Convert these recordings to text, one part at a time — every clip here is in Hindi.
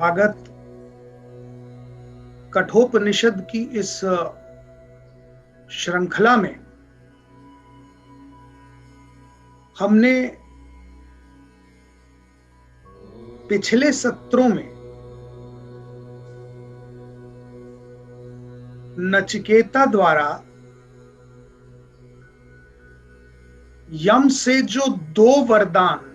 स्वागत। कठोपनिषद की इस श्रृंखला में हमने पिछले सत्रों में नचिकेता द्वारा यम से जो 2 वरदान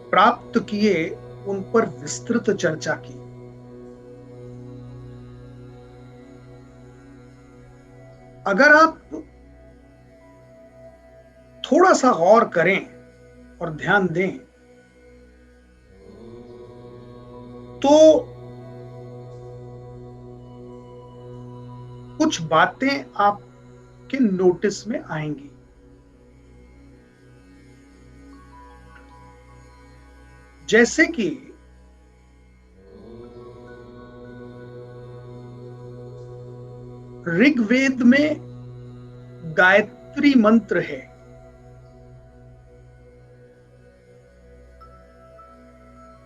प्राप्त किए उन पर विस्तृत चर्चा की। अगर आप थोड़ा सा गौर करें और ध्यान दें तो कुछ बातें आपके नोटिस में आएंगी। जैसे कि ऋग्वेद में गायत्री मंत्र है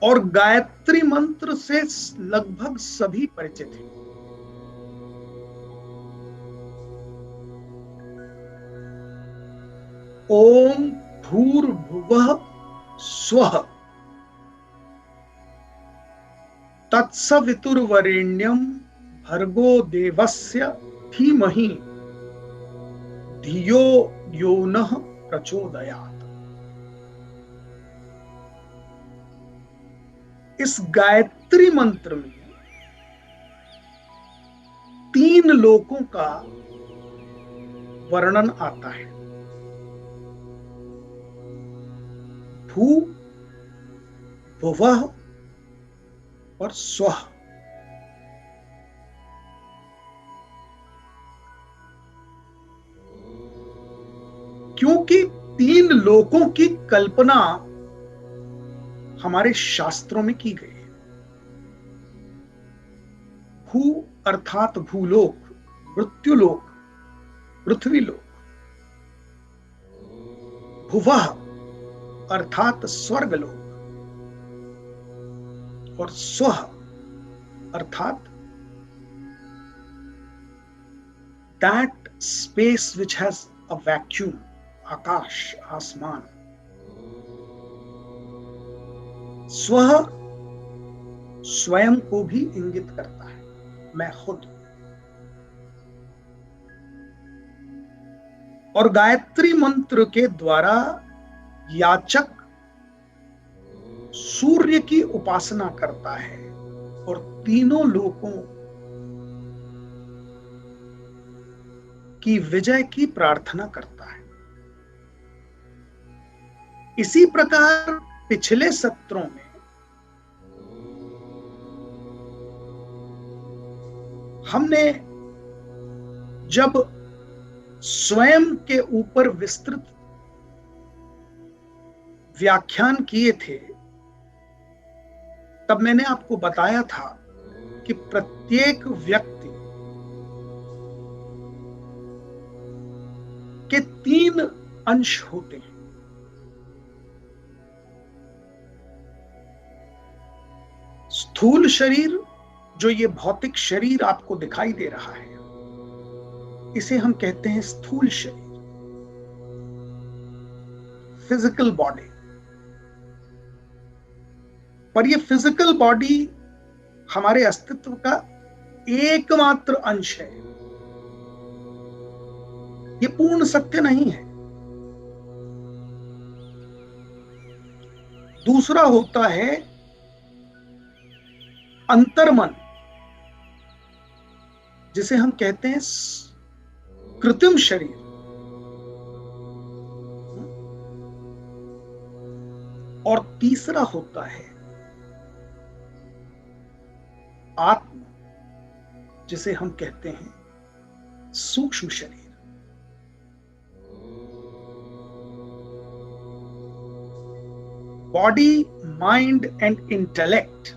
और गायत्री मंत्र से लगभग सभी परिचित हैं। ओम भूर्भुवः स्वः तत्सवितुर्वरेण्यं भर्गो देवस्य धीमहि धियो यो नः प्रचोदयात्। इस गायत्री मंत्र में 3 लोकों का वर्णन आता है। भू, भुवः और स्वः। क्योंकि 3 लोकों की कल्पना हमारे शास्त्रों में की गई है। भू अर्थात भूलोक, मृत्युलोक, पृथ्वीलोक। भुवः अर्थात स्वर्गलोक और स्वः अर्थात that space which has a vacuum, आकाश, आसमान। स्वः स्वयं को भी इंगित करता है, मैं खुद। और गायत्री मंत्र के द्वारा याचक सूर्य की उपासना करता है और तीनों लोकों की विजय की प्रार्थना करता है। इसी प्रकार पिछले सत्रों में हमने जब स्वयं के ऊपर विस्तृत व्याख्यान किए थे तब मैंने आपको बताया था कि प्रत्येक व्यक्ति के 3 अंश होते हैं। स्थूल शरीर, जो ये भौतिक शरीर आपको दिखाई दे रहा है, इसे हम कहते हैं स्थूल शरीर, फिजिकल बॉडी। पर ये फिजिकल बॉडी हमारे अस्तित्व का एकमात्र अंश है। ये पूर्ण सत्य नहीं है। दूसरा होता है अंतर्मन, जिसे हम कहते हैं कृत्रिम शरीर। और तीसरा होता है आत्मा, जिसे हम कहते हैं सूक्ष्म शरीर। बॉडी, माइंड एंड इंटेलेक्ट,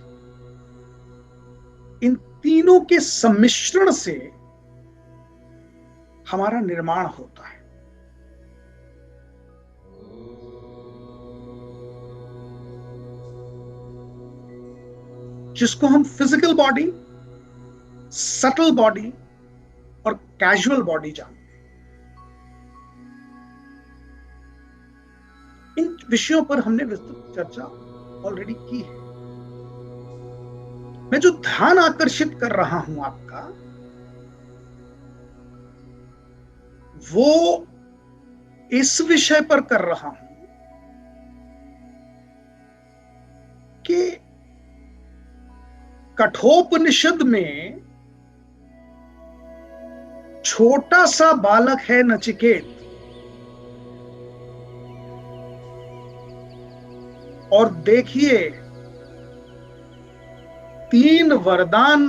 इन तीनों के सम्मिश्रण से हमारा निर्माण होता है। जिसको हम फिजिकल बॉडी, सटल बॉडी और कैजुअल बॉडी जानते हैं। इन विषयों पर हमने विस्तृत चर्चा ऑलरेडी की है। मैं जो ध्यान आकर्षित कर रहा हूं आपका, वो इस विषय पर कर रहा हूं कि कठोपनिषद में छोटा सा बालक है नचिकेत, और देखिए 3 वरदान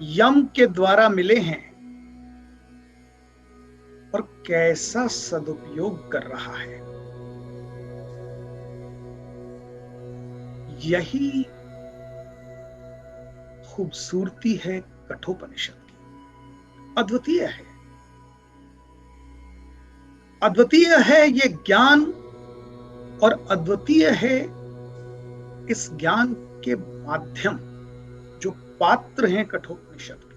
यम के द्वारा मिले हैं और कैसा सदुपयोग कर रहा है। यही खूबसूरती है कठोपनिषद की। अद्वितीय है, अद्वितीय है ये ज्ञान, और अद्वितीय है इस ज्ञान के माध्यम जो पात्र हैं कठोपनिषद के।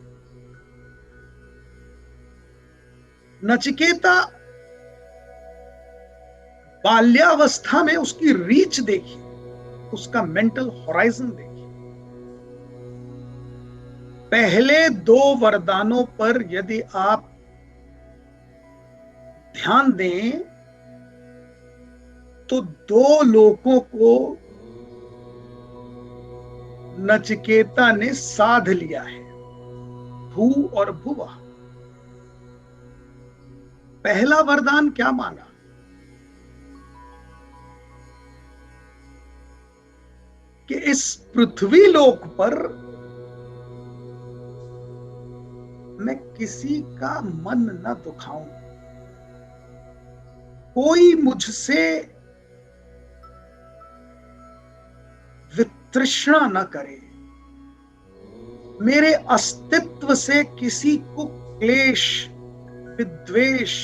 नचिकेता बाल्यावस्था में उसकी रीच देखिए, उसका मेंटल होराइजन देखिए। पहले 2 वरदानों पर यदि आप ध्यान दें तो 2 लोकों को नचिकेता ने साध लिया है, भू और भुवा। पहला वरदान क्या मांगा? कि इस पृथ्वी लोक पर मैं किसी का मन न दुखाऊं, कोई मुझसे वितृष्णा न करे, मेरे अस्तित्व से किसी को क्लेश, विद्वेष,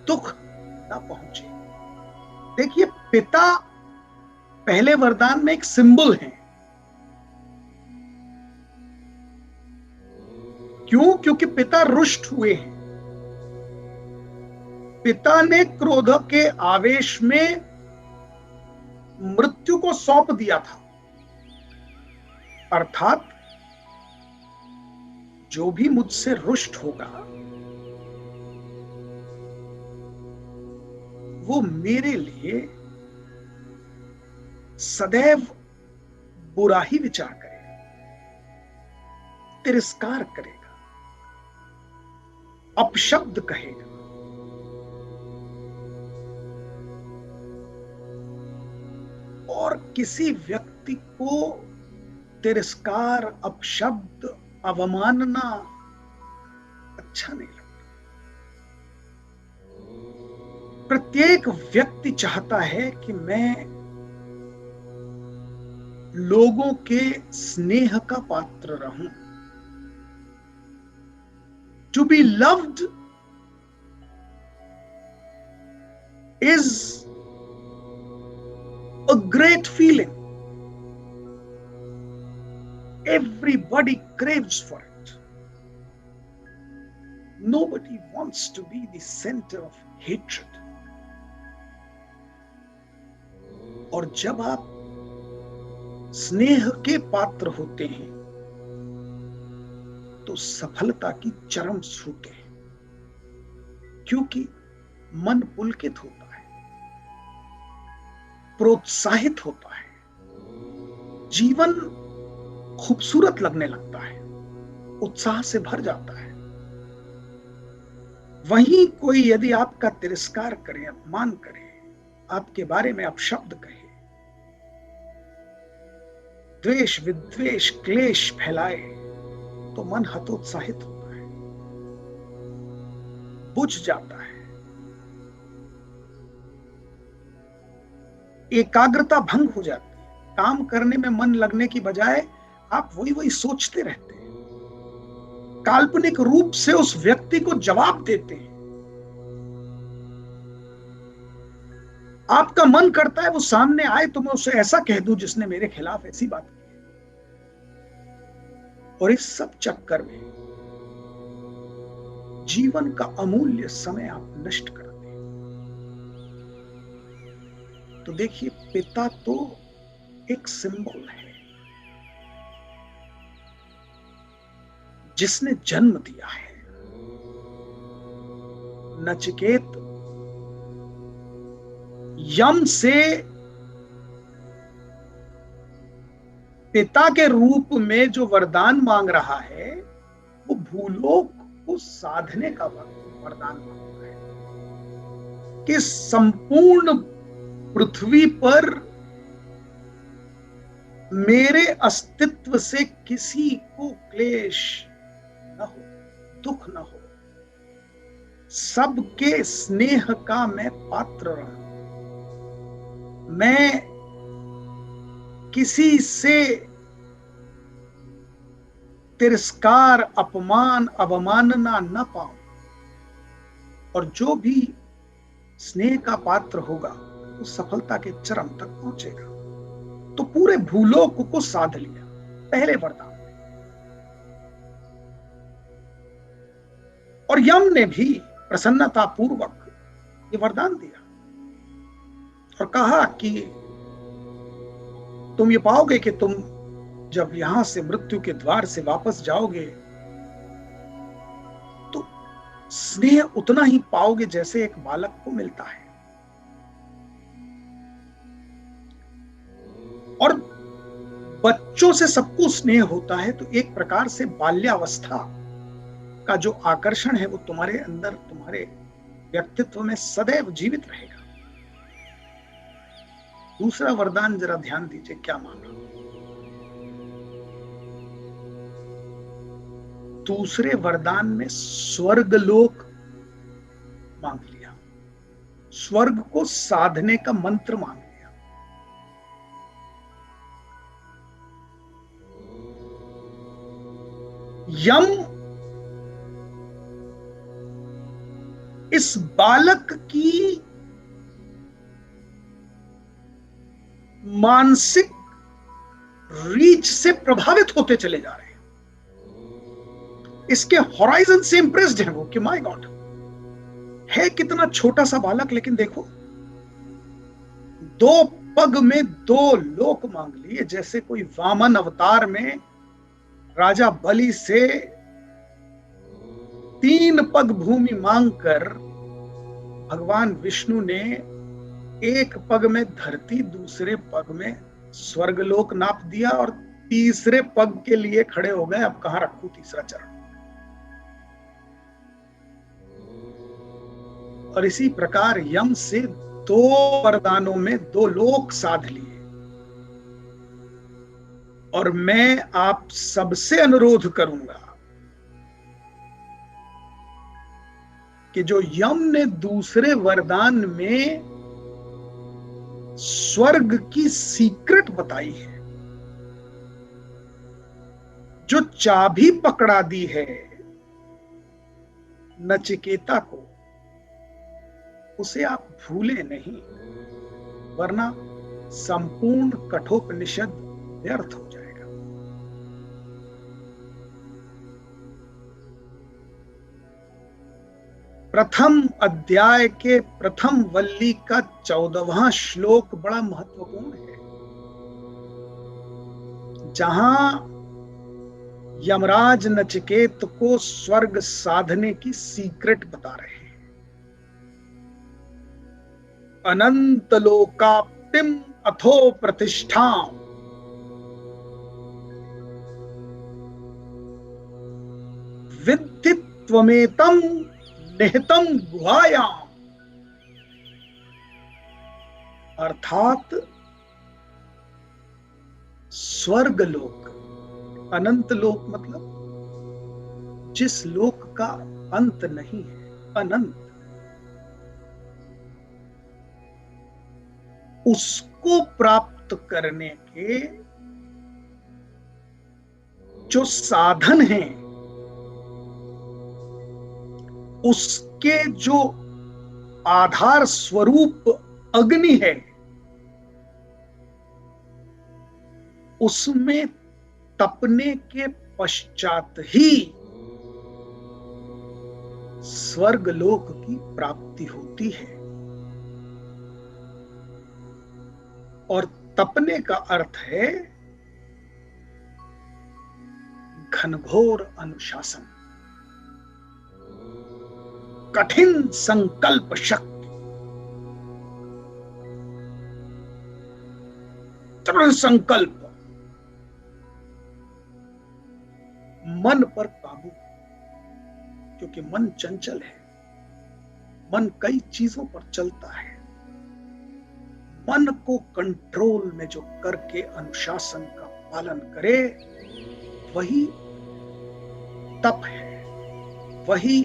दुख न पहुंचे। देखिए, पिता पहले वरदान में एक सिंबल है। क्यों? क्योंकि पिता रुष्ट हुए हैं। पिता ने क्रोध के आवेश में मृत्यु को सौंप दिया था, अर्थात जो भी मुझसे रुष्ट होगा वो मेरे लिए सदैव बुरा ही विचार करेगा, तिरस्कार करेगा, अपशब्द कहेगा। और किसी व्यक्ति को तिरस्कार, अपशब्द, अवमानना अच्छा नहीं लगता। प्रत्येक व्यक्ति चाहता है कि मैं लोगों के स्नेह का पात्र रहूं। To be loved is a great feeling. Everybody craves for it. Nobody wants to be the center of hatred. और जब आप स्नेह के पात्र होते हैं तो सफलता की चरम छूते हैं, क्योंकि मन पुलकित होता है, प्रोत्साहित होता है, जीवन खूबसूरत लगने लगता है, उत्साह से भर जाता है। वहीं कोई यदि आपका तिरस्कार करे, अपमान करे, आपके बारे में अपशब्द कहे, द्वेष, विद्वेष, क्लेश फैलाए, तो मन हतोत्साहित होता है, बुझ जाता है, एकाग्रता भंग हो जाती है। काम करने में मन लगने की बजाय आप वही सोचते रहते हैं, काल्पनिक रूप से उस व्यक्ति को जवाब देते हैं। आपका मन करता है वो सामने आए तो मैं उसे ऐसा कह दूं जिसने मेरे खिलाफ ऐसी बात की है। और इस सब चक्कर में जीवन का अमूल्य समय आप नष्ट करते हैं। तो देखिए, पिता तो एक सिंबल है, जिसने जन्म दिया है। नचिकेत यम से पिता के रूप में जो वरदान मांग रहा है, वो भूलोक को साधने का वरदान मांग रहा है कि संपूर्ण पृथ्वी पर मेरे अस्तित्व से किसी को क्लेश न हो, दुख न हो, सबके स्नेह का मैं पात्र रहूं, मैं किसी से तिरस्कार, अपमान, अवमानना न पाऊं, और जो भी स्नेह का पात्र होगा वो सफलता के चरम तक पहुंचेगा। तो पूरे भूलोक को साध लिया पहले वरदान में। और यम ने भी प्रसन्नता पूर्वक ये वरदान दिया और कहा कि तुम ये पाओगे कि तुम जब यहां से मृत्यु के द्वार से वापस जाओगे तो स्नेह उतना ही पाओगे जैसे एक बालक को मिलता है। और बच्चों से सबको स्नेह होता है, तो एक प्रकार से बाल्यावस्था का जो आकर्षण है वो तुम्हारे अंदर, तुम्हारे व्यक्तित्व में सदैव जीवित रहेगा। दूसरा वरदान जरा ध्यान दीजिए क्या मांगा। दूसरे वरदान में स्वर्गलोक मांग लिया, स्वर्ग को साधने का मंत्र मांग लिया। यम इस बालक की मानसिक रीच से प्रभावित होते चले जा रहे हैं, इसके हॉराइजन से इंप्रेस्ड है वो कि माय गॉड, है कितना छोटा सा बालक, लेकिन देखो 2 पग में 2 लोक मांग लिए। जैसे कोई वामन अवतार में राजा बलि से 3 पग भूमि मांगकर भगवान विष्णु ने 1 पग में धरती, दूसरे पग में स्वर्गलोक नाप दिया और तीसरे पग के लिए खड़े हो गए, अब कहां रखूं तीसरा चरण। और इसी प्रकार यम से 2 वरदानों में 2 लोक साध लिए। और मैं आप सबसे अनुरोध करूंगा कि जो यम ने दूसरे वरदान में स्वर्ग की सीक्रेट बताई है, जो चाबी पकड़ा दी है नचिकेता को, उसे आप भूले नहीं, वरना संपूर्ण कठोपनिषद व्यर्थ हो जाएगा। प्रथम अध्याय के प्रथम वल्ली का 14वां श्लोक बड़ा महत्वपूर्ण है, जहां यमराज नचिकेत को स्वर्ग साधने की सीक्रेट बता रहे हैं। अनंत लोकाप्तिम अथो प्रतिष्ठाम विद्धि त्वमेतम निहितम गुहायाम, अर्थात स्वर्ग लोक, अनंत लोक मतलब जिस लोक का अंत नहीं है, अनंत, उसको प्राप्त करने के जो साधन हैं, उसके जो आधार स्वरूप अग्नि है उसमें तपने के पश्चात ही स्वर्ग लोक की प्राप्ति होती है। और तपने का अर्थ है घनघोर अनुशासन, कठिन संकल्प शक्ति, दृढ़ संकल्प, मन पर काबू, क्योंकि मन चंचल है, मन कई चीजों पर चलता है। मन को कंट्रोल में जो करके अनुशासन का पालन करे वही तप है, वही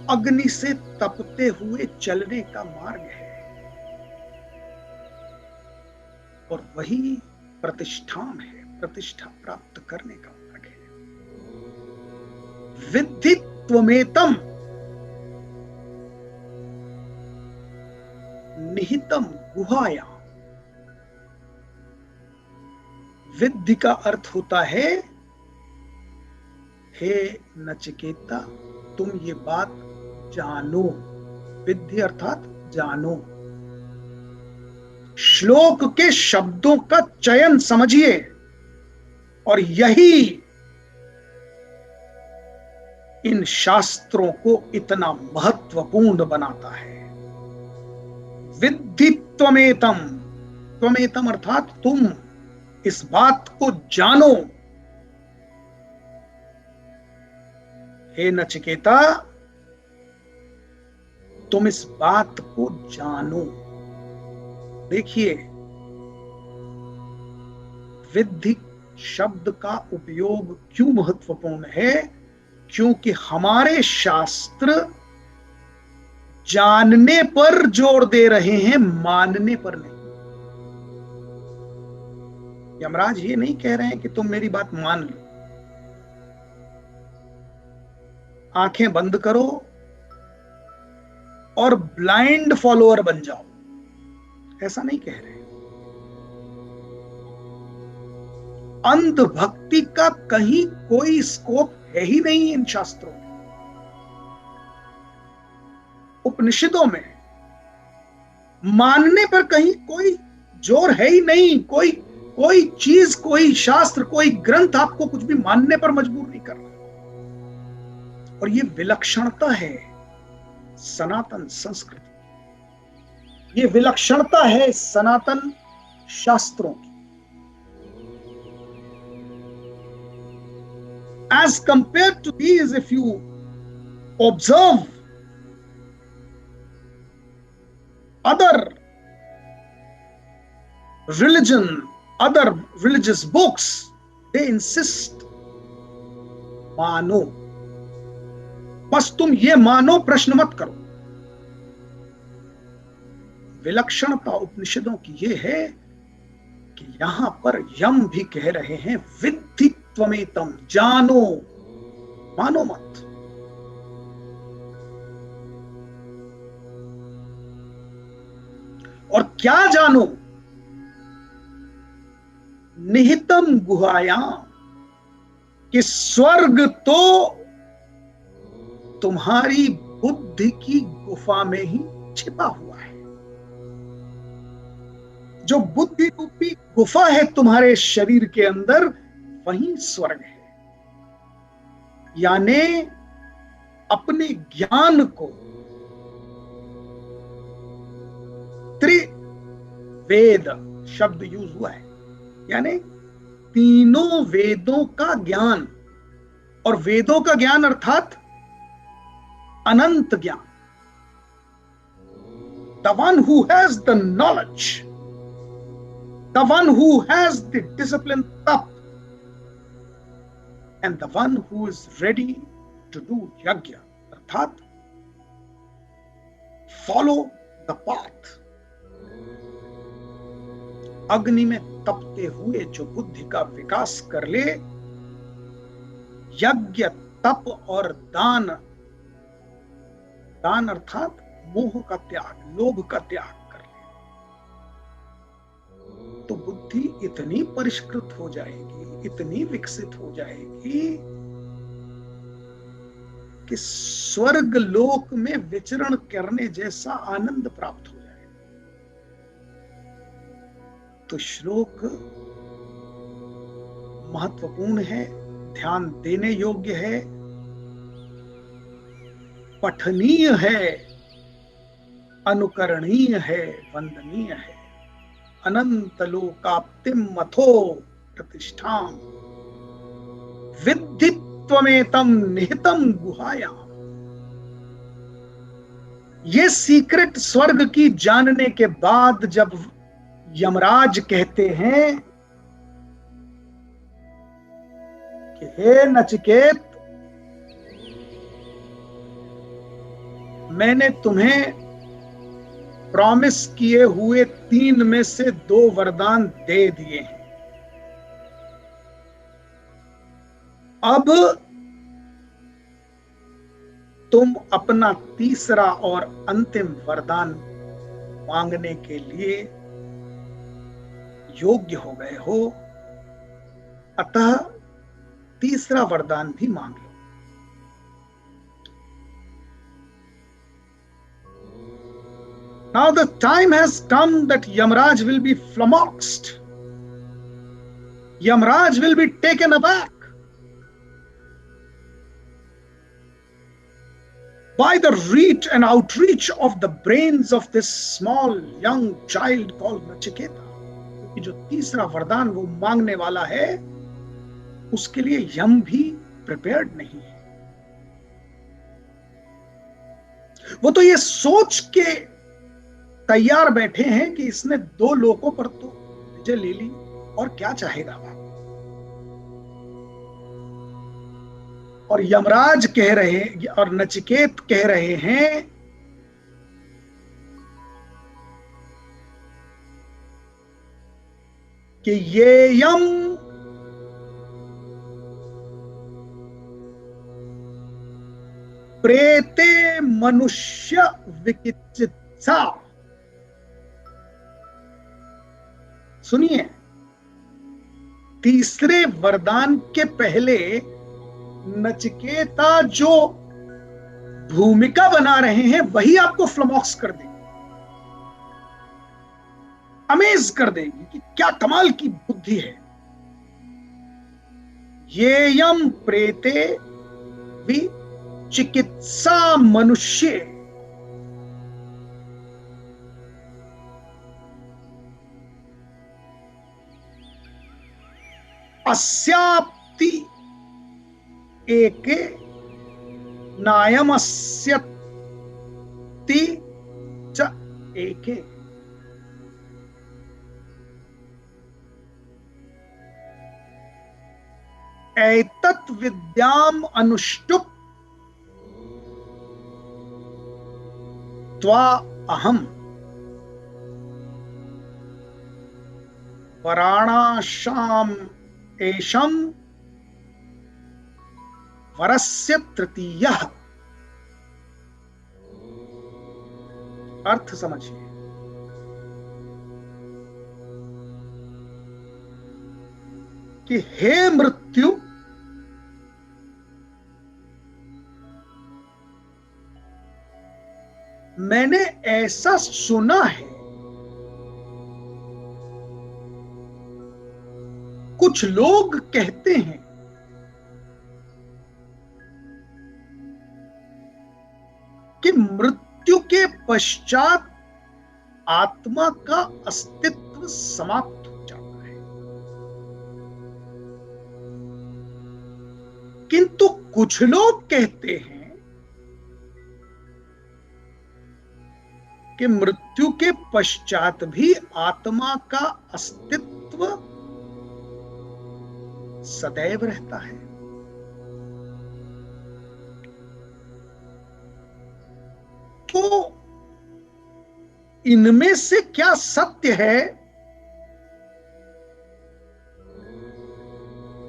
अग्नि से तपते हुए चलने का मार्ग है, और वही प्रतिष्ठान है, प्रतिष्ठा प्राप्त करने का मार्ग है। विद्धि त्वमेतम निहितम गुहायाम। विद्धि का अर्थ होता है हे नचिकेता तुम ये बात जानो। विद्धि अर्थात जानो। श्लोक के शब्दों का चयन समझिए, और यही इन शास्त्रों को इतना महत्वपूर्ण बनाता है। विद्धि त्वमेतम, त्वमेतम अर्थात तुम इस बात को जानो। हे नचिकेता तुम इस बात को जानो। देखिए, विद्धि शब्द का उपयोग क्यों महत्वपूर्ण है? क्योंकि हमारे शास्त्र जानने पर जोर दे रहे हैं, मानने पर नहीं। यमराज ये नहीं कह रहे हैं कि तुम मेरी बात मान लो, आंखें बंद करो और ब्लाइंड फॉलोअर बन जाओ, ऐसा नहीं कह रहे। अंध भक्ति का कहीं कोई स्कोप है ही नहीं इन शास्त्रों में। उपनिषदों में मानने पर कहीं कोई जोर है ही नहीं। कोई चीज, कोई शास्त्र, कोई ग्रंथ आपको कुछ भी मानने पर मजबूर नहीं कर रहा। और ये विलक्षणता है सनातन संस्कृति, ये विलक्षणता है सनातन शास्त्रों की। As compared to these, if you observe other religion, other religious books, they insist मानो, बस तुम ये मानो, प्रश्न मत करो। विलक्षणता उपनिषदों की ये है कि यहां पर यम भी कह रहे हैं विद्धि त्वमेतम, जानो, मानो मत। और क्या जानो? निहितम गुहायाम, कि स्वर्ग तो तुम्हारी बुद्धि की गुफा में ही छिपा हुआ है। जो बुद्धि रूपी गुफा है तुम्हारे शरीर के अंदर, वही स्वर्ग है। यानी अपने ज्ञान को त्रिवेद शब्द यूज हुआ है, यानी तीनों वेदों का ज्ञान। और वेदों का ज्ञान अर्थात अनंत ज्ञान। The one who has the knowledge, the one who has the discipline tap, and the one who is ready to do yajna, अर्थात follow the path। अग्नि में तपते हुए जो बुद्धि का विकास कर ले, यज्ञ, तप और दान, दान अर्थात मोह का त्याग, लोभ का त्याग कर ले, तो बुद्धि इतनी परिष्कृत हो जाएगी, इतनी विकसित हो जाएगी कि स्वर्ग लोक में विचरण करने जैसा आनंद प्राप्त हो जाएगा। तो श्लोक महत्वपूर्ण है, ध्यान देने योग्य है, पठनीय है, अनुकरणीय है, वंदनीय है। अनंत लोकाप्तिम मथो प्रतिष्ठाम विद्धि त्वमेतम निहितम गुहायाम। ये सीक्रेट स्वर्ग की जानने के बाद जब यमराज कहते हैं कि हे नचिकेत, मैंने तुम्हें प्रॉमिस किए हुए 3 में से 2 वरदान दे दिए हैं, अब तुम अपना तीसरा और अंतिम वरदान मांगने के लिए योग्य हो गए हो, अतः तीसरा वरदान भी मांग लो। Now the time has come that Yamraj will be flummoxed. Yamraj will be taken aback by the reach and outreach of the brains of this small young child called Nachiketa. कि जो तीसरा वरदान वो मांगने वाला है, उसके लिए यम भी प्रिपेयर्ड नहीं है। वो तो ये सोच के तैयार बैठे हैं कि इसने 2 लोकों पर तो विजय ले ली, और क्या चाहेगा। और यमराज कह रहे और नचिकेत कह रहे हैं कि ये यम प्रेते मनुष्य विचिकित्सा। सुनिए, तीसरे वरदान के पहले नचिकेता जो भूमिका बना रहे हैं वही आपको फ्लमॉक्स कर देगी, अमेज कर देगी कि क्या कमाल की बुद्धि है। ये यम प्रेते भी चिकित्सा मनुष्य, अस्याप्ति एके नायमस्यति च एके। एतत् विद्याम अनुष्टुप त्वा अहम वराणाशाम एषम वरस्य तृतीयः। अर्थ समझिए कि हे मृत्यु, मैंने ऐसा सुना है, कुछ लोग कहते हैं कि मृत्यु के पश्चात आत्मा का अस्तित्व समाप्त हो जाता है, किंतु कुछ लोग कहते हैं कि मृत्यु के पश्चात भी आत्मा का अस्तित्व सदैव रहता है। तो इनमें से क्या सत्य है?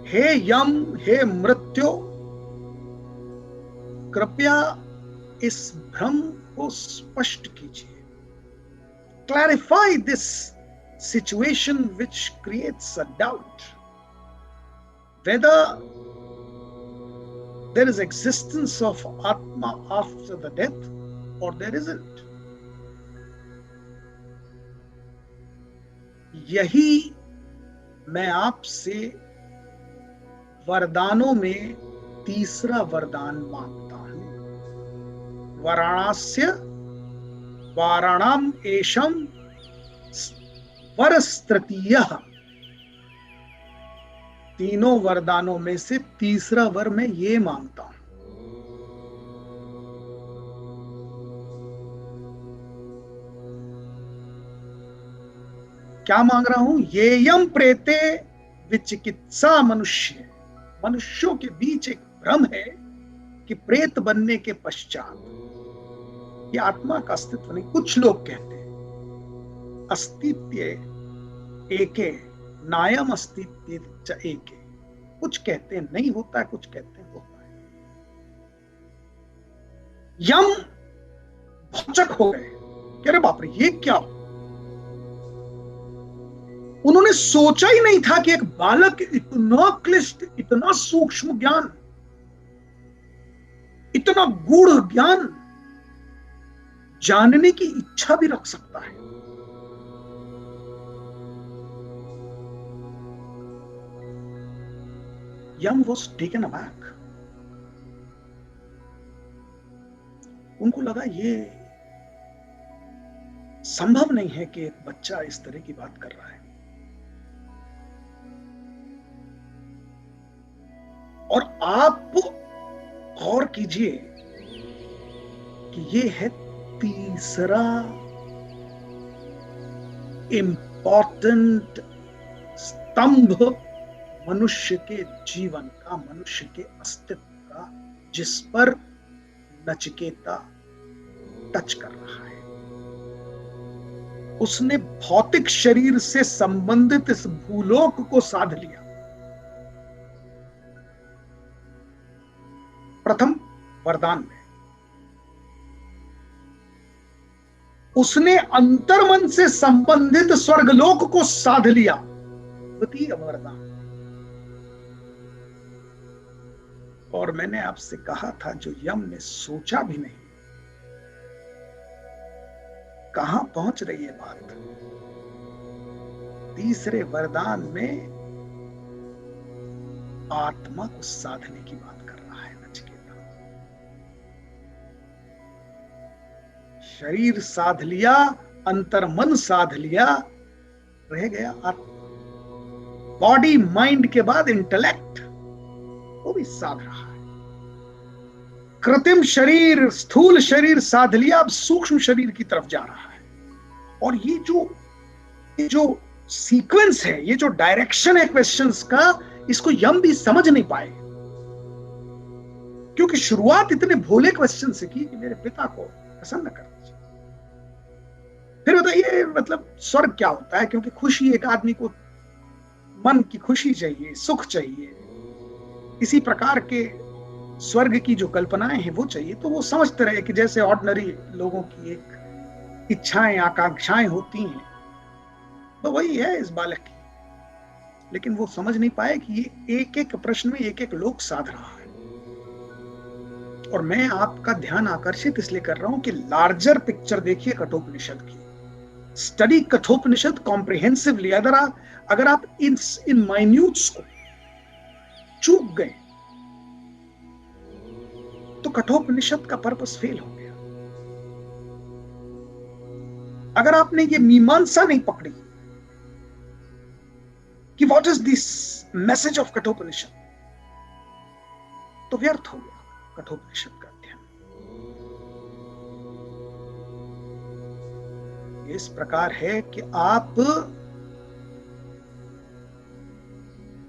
हे यम, हे मृत्यु, कृपया इस भ्रम को स्पष्ट कीजिए। Clarify this situation which creates a doubt whether there is existence of Atma after the death or there isn't. यही मैं आपसे वरदानों में तीसरा वरदान मांगता हूं। वाराणस्य वाराणाम एषम वरस्तृतीयः। तीनों वरदानों में से तीसरा वर मैं ये मांगता हूं। क्या मांग रहा हूं? येयम प्रेते विचिकित्सा मनुष्य। मनुष्यों के बीच एक भ्रम है कि प्रेत बनने के पश्चात ये आत्मा का अस्तित्व नहीं। कुछ लोग कहते हैं अस्तित्व एके नायम अस्तित्व च एके। कुछ कहते हैं नहीं होता है, कुछ कहते हैं होता है। यम भौचक हो गए कि अरे बाप रे ये क्या हो। उन्होंने सोचा ही नहीं था कि एक बालक इतना क्लिष्ट, इतना सूक्ष्म ज्ञान, इतना गूढ़ ज्ञान जानने की इच्छा भी रख सकता है। Yam was taken aback. उनको लगा ये संभव नहीं है कि एक बच्चा इस तरह की बात कर रहा है। और आप गौर कीजिए कि ये है तीसरा इंपॉर्टेंट स्तंभ मनुष्य के जीवन का, मनुष्य के अस्तित्व का, जिस पर नचिकेता टच कर रहा है। उसने भौतिक शरीर से संबंधित इस भूलोक को साध लिया। प्रथम वरदान में उसने अंतर्मन से संबंधित स्वर्गलोक को साध लिया। द्वितीय वरदान। और मैंने आपसे कहा था जो यम ने सोचा भी नहीं, कहां पहुंच रही है बात। तीसरे वरदान में आत्मा को साधने की बात कर रहा है नचिकेता। शरीर साध लिया, अंतर्मन साध लिया, रह गया आत्मा। बॉडी माइंड के बाद इंटेलेक्ट वो भी साध रहा है। कृत्रिम शरीर, स्थूल शरीर साध लिया, अब सूक्ष्म शरीर की तरफ जा रहा है। और ये जो सीक्वेंस है, ये जो डायरेक्शन है क्वेश्चंस का, इसको यम भी समझ नहीं पाए, क्योंकि शुरुआत इतने भोले क्वेश्चन से की कि मेरे पिता को प्रसन्न कर दीजिए। फिर बताइए मतलब स्वर्ग क्या होता है, क्योंकि खुशी, एक आदमी को मन की खुशी चाहिए, सुख चाहिए, इसी प्रकार के स्वर्ग की जो कल्पनाएं हैं वो चाहिए। तो वो समझते रहे कि जैसे ऑर्डिनरी लोगों की एक इच्छाएं, आकांक्षाएं होती हैं, तो वही है इस बालक की। लेकिन वो समझ नहीं पाए कि ये एक एक प्रश्न में एक एक लोक साध रहा है। और मैं आपका ध्यान आकर्षित इसलिए कर रहा हूं कि लार्जर पिक्चर देखिए कठोपनिषद की। Study Kathopanishad comprehensively. अगर आप इन माइन्यूट्स को चूक गए तो कठोपनिषद का पर्पस फेल हो गया। अगर आपने ये मीमांसा नहीं पकड़ी कि what is this message of Kathopanishad, तो व्यर्थ हो गया कठोपनिषद का अध्ययन। इस प्रकार है कि आप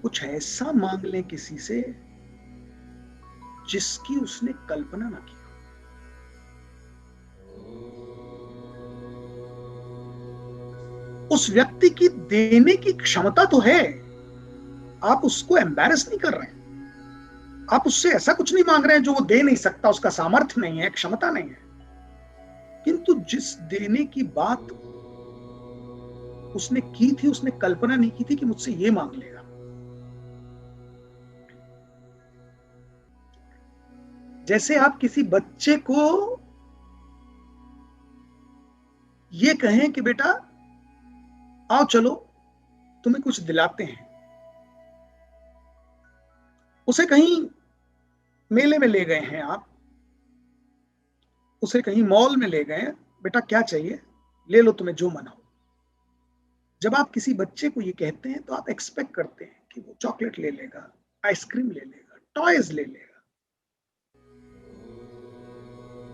कुछ ऐसा मांग लें किसी से जिसकी उसने कल्पना ना की। उस व्यक्ति की देने की क्षमता तो है, आप उसको एम्बैरेस नहीं कर रहे हैं। आप उससे ऐसा कुछ नहीं मांग रहे हैं जो वो दे नहीं सकता, उसका सामर्थ्य नहीं है, क्षमता नहीं है। किंतु जिस देने की बात उसने की थी, उसने कल्पना नहीं की थी कि मुझसे ये मांग लेगा। जैसे आप किसी बच्चे को ये कहें कि बेटा आओ चलो तुम्हें कुछ दिलाते हैं, उसे कहीं मेले में ले गए हैं आप, उसे कहीं मॉल में ले गए, बेटा क्या चाहिए ले लो, तुम्हें जो मन हो। जब आप किसी बच्चे को ये कहते हैं तो आप एक्सपेक्ट करते हैं कि वो चॉकलेट ले लेगा, आइसक्रीम ले लेगा, टॉयज ले लेगा,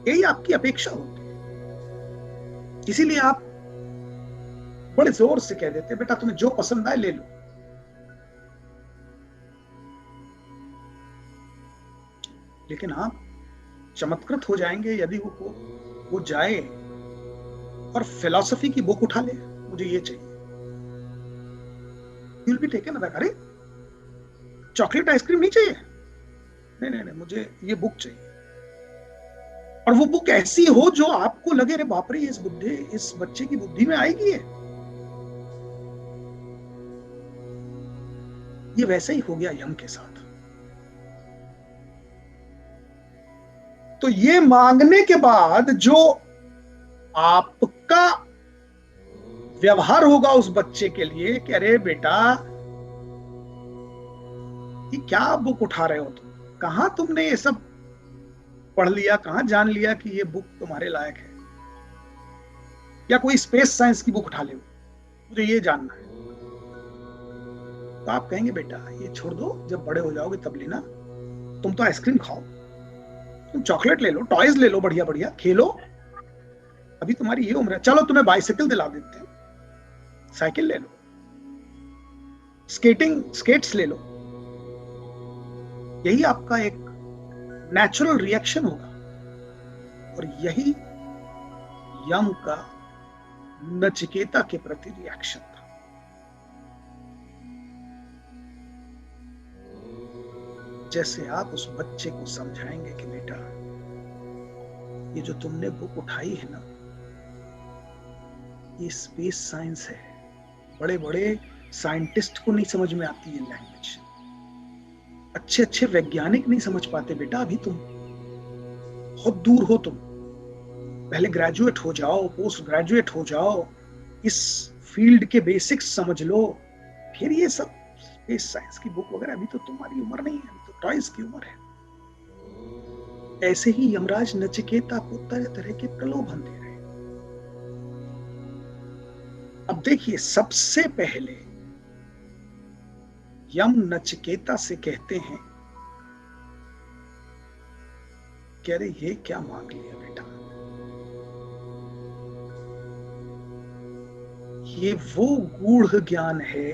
यही आपकी अपेक्षा होती है। इसीलिए आप बड़े जोर से कह देते हैं बेटा तुम्हें जो पसंद आए ले लो। लेकिन आप चमत्कृत हो जाएंगे यदि वो जाए और फिलॉसफी की बुक उठा ले, मुझे ये चाहिए। You'll be taken aback, अरे चॉकलेट आइसक्रीम नहीं चाहिए, नहीं मुझे ये बुक चाहिए। और वो बुक ऐसी हो जो आपको लगे रे बाप रे इस बच्चे की बुद्धि में आएगी ये वैसे ही हो गया यम के साथ। तो ये मांगने के बाद जो आपका व्यवहार होगा उस बच्चे के लिए कि अरे बेटा ये क्या बुक उठा रहे हो तुम, कहां तुमने ये सब पढ़ लिया, कहां जान लिया कि ये बुक तुम्हारे लायक है, या कोई स्पेस साइंस की बुक उठा ले, मुझे ये जानना है। तो आप कहेंगे बेटा ये छोड़ दो, जब बड़े हो जाओगे तब लेना, तुम तो आइसक्रीम खाओ, तुम चॉकलेट ले लो, टॉयज ले लो, बढ़िया बढ़िया खेलो, अभी तुम्हारी ये उम्र है, चलो तुम्हें बाइसिकल दिला देते हैं, साइकिल ले लो, स्केट्स ले लो। यही आपका एक नेचुरल रिएक्शन होगा, और यही यम का नचिकेता के प्रति रिएक्शन था। जैसे आप उस बच्चे को समझाएंगे कि बेटा ये जो तुमने बुक उठाई है ना, ये स्पेस साइंस है, बड़े बड़े साइंटिस्ट को नहीं समझ में आती है लैंग्वेज, अच्छे अच्छे वैज्ञानिक नहीं समझ पाते बेटा, अभी तुम बहुत दूर हो, तुम पहले ग्रेजुएट हो जाओ, पोस्ट ग्रेजुएट हो जाओ, इस फील्ड के बेसिक्स समझ लो, फिर ये सब स्पेस साइंस की बुक वगैरह, अभी तो तुम्हारी उम्र नहीं है, अभी तो टॉयज की उम्र है। ऐसे ही यमराज नचिकेता को तरह तरह के प्रलोभन दे रहे। अब देखिए, सबसे पहले यम नचिकेता से कहते हैं कि अरे ये क्या मांग लिया बेटा, ये वो गूढ़ ज्ञान है,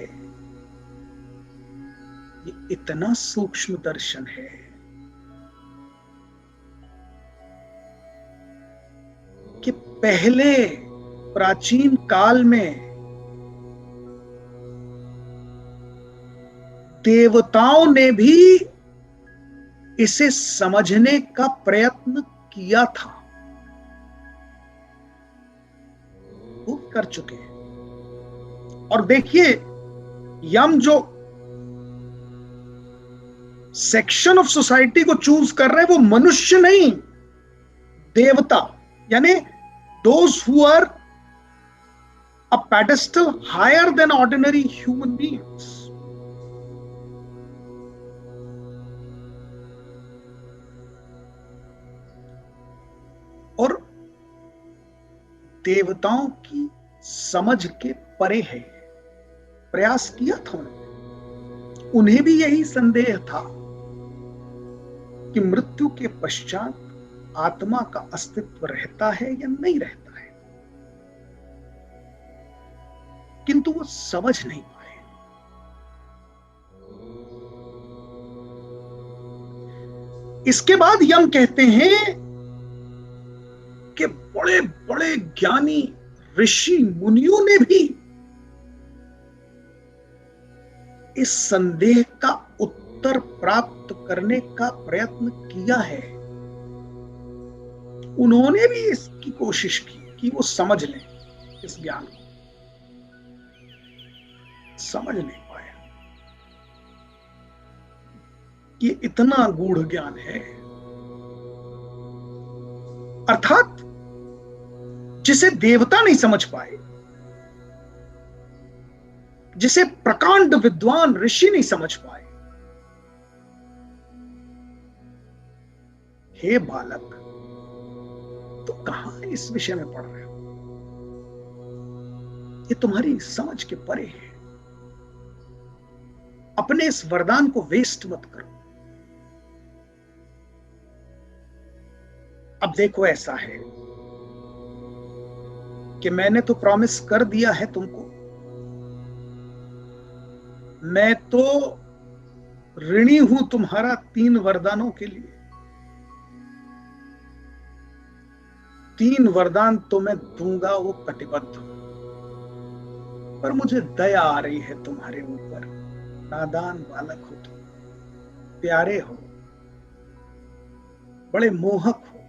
ये इतना सूक्ष्म दर्शन है कि पहले प्राचीन काल में देवताओं ने भी इसे समझने का प्रयत्न किया था, वो कर चुके हैं। और देखिए, यम जो सेक्शन ऑफ सोसाइटी को चूज कर रहे हैं वो मनुष्य नहीं, देवता, यानी those who are a pedestal higher than ordinary human beings. और देवताओं की समझ के परे है, प्रयास किया था उन्हें भी यही संदेह था कि मृत्यु के पश्चात आत्मा का अस्तित्व रहता है या नहीं रहता है, किंतु वो समझ नहीं पाए। इसके बाद यम कहते हैं कि बड़े बड़े ज्ञानी ऋषि मुनियों ने भी इस संदेह का उत्तर प्राप्त करने का प्रयत्न किया है, उन्होंने भी इसकी कोशिश की कि वो समझ लें इस ज्ञान को। समझ नहीं पाया कि इतना गूढ़ ज्ञान है। अर्थात जिसे देवता नहीं समझ पाए, जिसे प्रकांड विद्वान ऋषि नहीं समझ पाए। हे बालक, तो कहां इस विषय में पढ़ रहे हो? ये तुम्हारी समझ के परे है। अपने इस वरदान को वेस्ट मत करो। अब देखो, ऐसा है कि मैंने तो प्रॉमिस कर दिया है तुमको, मैं तो ऋणी हूं तुम्हारा 3 वरदानों के लिए। 3 वरदान तो मैं दूंगा, वो कटिबद्ध हूं, पर मुझे दया आ रही है तुम्हारे ऊपर। नादान बालक हो तुम, प्यारे हो, बड़े मोहक हो,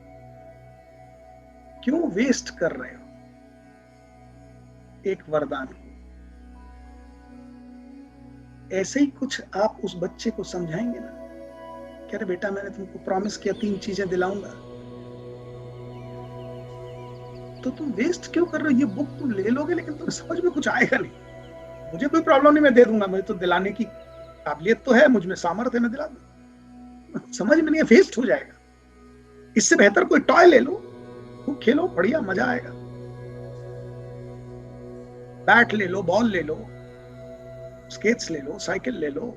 क्यों वेस्ट कर रहे हो एक वरदान को? ऐसे ही कुछ आप उस बच्चे को समझाएंगे ना, कह रहे बेटा मैंने तुमको प्रॉमिस किया 3 चीजें दिलाऊंगा, तो तुम वेस्ट क्यों कर रहे हो? ये बुक तुम ले लोगे लेकिन तुम्हें समझ में कुछ आएगा नहीं। मुझे कोई प्रॉब्लम नहीं, मैं दे दूंगा, मुझे तो दिलाने की काबिलियत तो है, मुझ में सामर्थ्य है, मैं दिला दूंगा। समझ में नहीं है, वेस्ट हो जाएगा। इससे बेहतर कोई टॉय ले लो, खूब खेलो, बढ़िया मजा आएगा। बैट ले लो, बॉल ले लो, स्केट्स ले लो, साइकिल ले लो,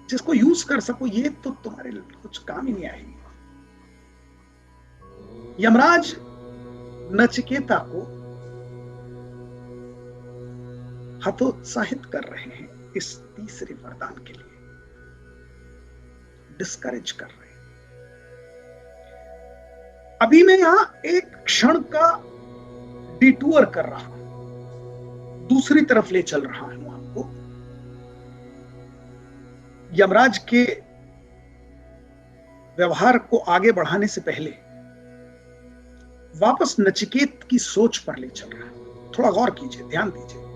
जिसको यूज कर सको। ये तो तुम्हारे कुछ काम ही नहीं आएगी। यमराज नचिकेता को हतोत्साहित कर रहे हैं इस तीसरे वरदान के लिए, डिस्करेज कर रहे हैं। अभी मैं यहां एक क्षण का डिटूर कर रहा हूं, दूसरी तरफ ले चल रहा हूं आपको। यमराज के व्यवहार को आगे बढ़ाने से पहले वापस नचिकेत की सोच पर ले चल रहा है। थोड़ा गौर कीजिए, ध्यान दीजिए।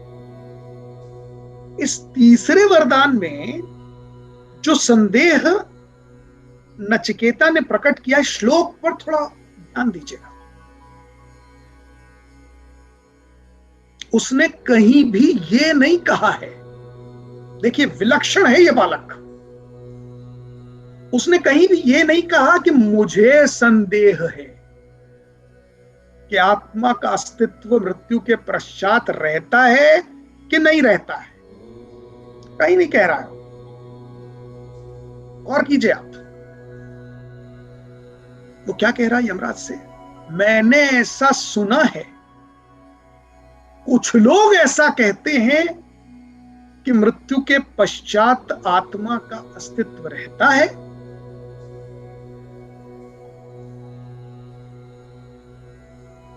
इस तीसरे वरदान में जो संदेह नचिकेता ने प्रकट किया, श्लोक पर थोड़ा ध्यान दीजिएगा। उसने कहीं भी ये नहीं कहा है, देखिए विलक्षण है ये बालक, उसने कहीं भी ये नहीं कहा कि मुझे संदेह है कि आत्मा का अस्तित्व मृत्यु के पश्चात रहता है कि नहीं रहता है। कहीं नहीं कह रहा है। और कीजिए आप, वो क्या कह रहा है यमराज से? मैंने ऐसा सुना है, कुछ लोग ऐसा कहते हैं कि मृत्यु के पश्चात आत्मा का अस्तित्व रहता है।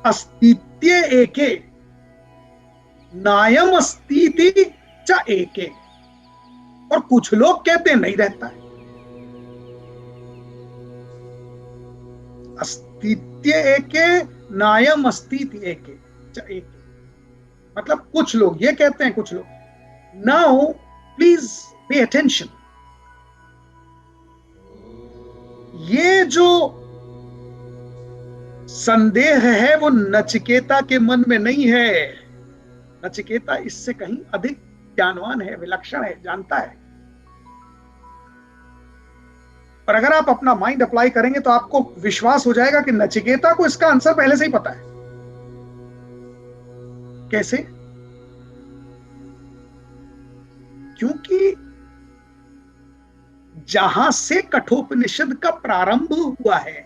अस्तित्व एके नायम अस्तिति च एके, और कुछ लोग कहते हैं नहीं रहता है। अस्तित्व एके नायम अस्तिति एके च एके, मतलब कुछ लोग ये कहते हैं, कुछ लोग। नाउ प्लीज पे अटेंशन, ये जो संदेह है वो नचिकेता के मन में नहीं है। नचिकेता इससे कहीं अधिक ज्ञानवान है, विलक्षण है, जानता है। और अगर आप अपना माइंड अप्लाई करेंगे तो आपको विश्वास हो जाएगा कि नचिकेता को इसका आंसर पहले से ही पता है। कैसे? क्योंकि जहां से कठोपनिषद का प्रारंभ हुआ है,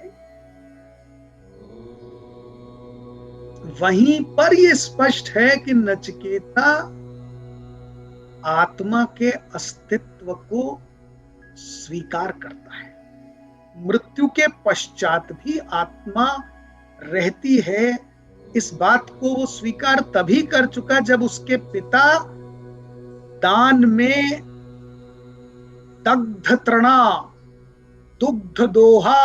वहीं पर यह स्पष्ट है कि नचिकेता आत्मा के अस्तित्व को स्वीकार करता है। मृत्यु के पश्चात भी आत्मा रहती है, इस बात को वो स्वीकार तभी कर चुका जब उसके पिता दान में दग्ध तृणा, दुग्ध दोहा,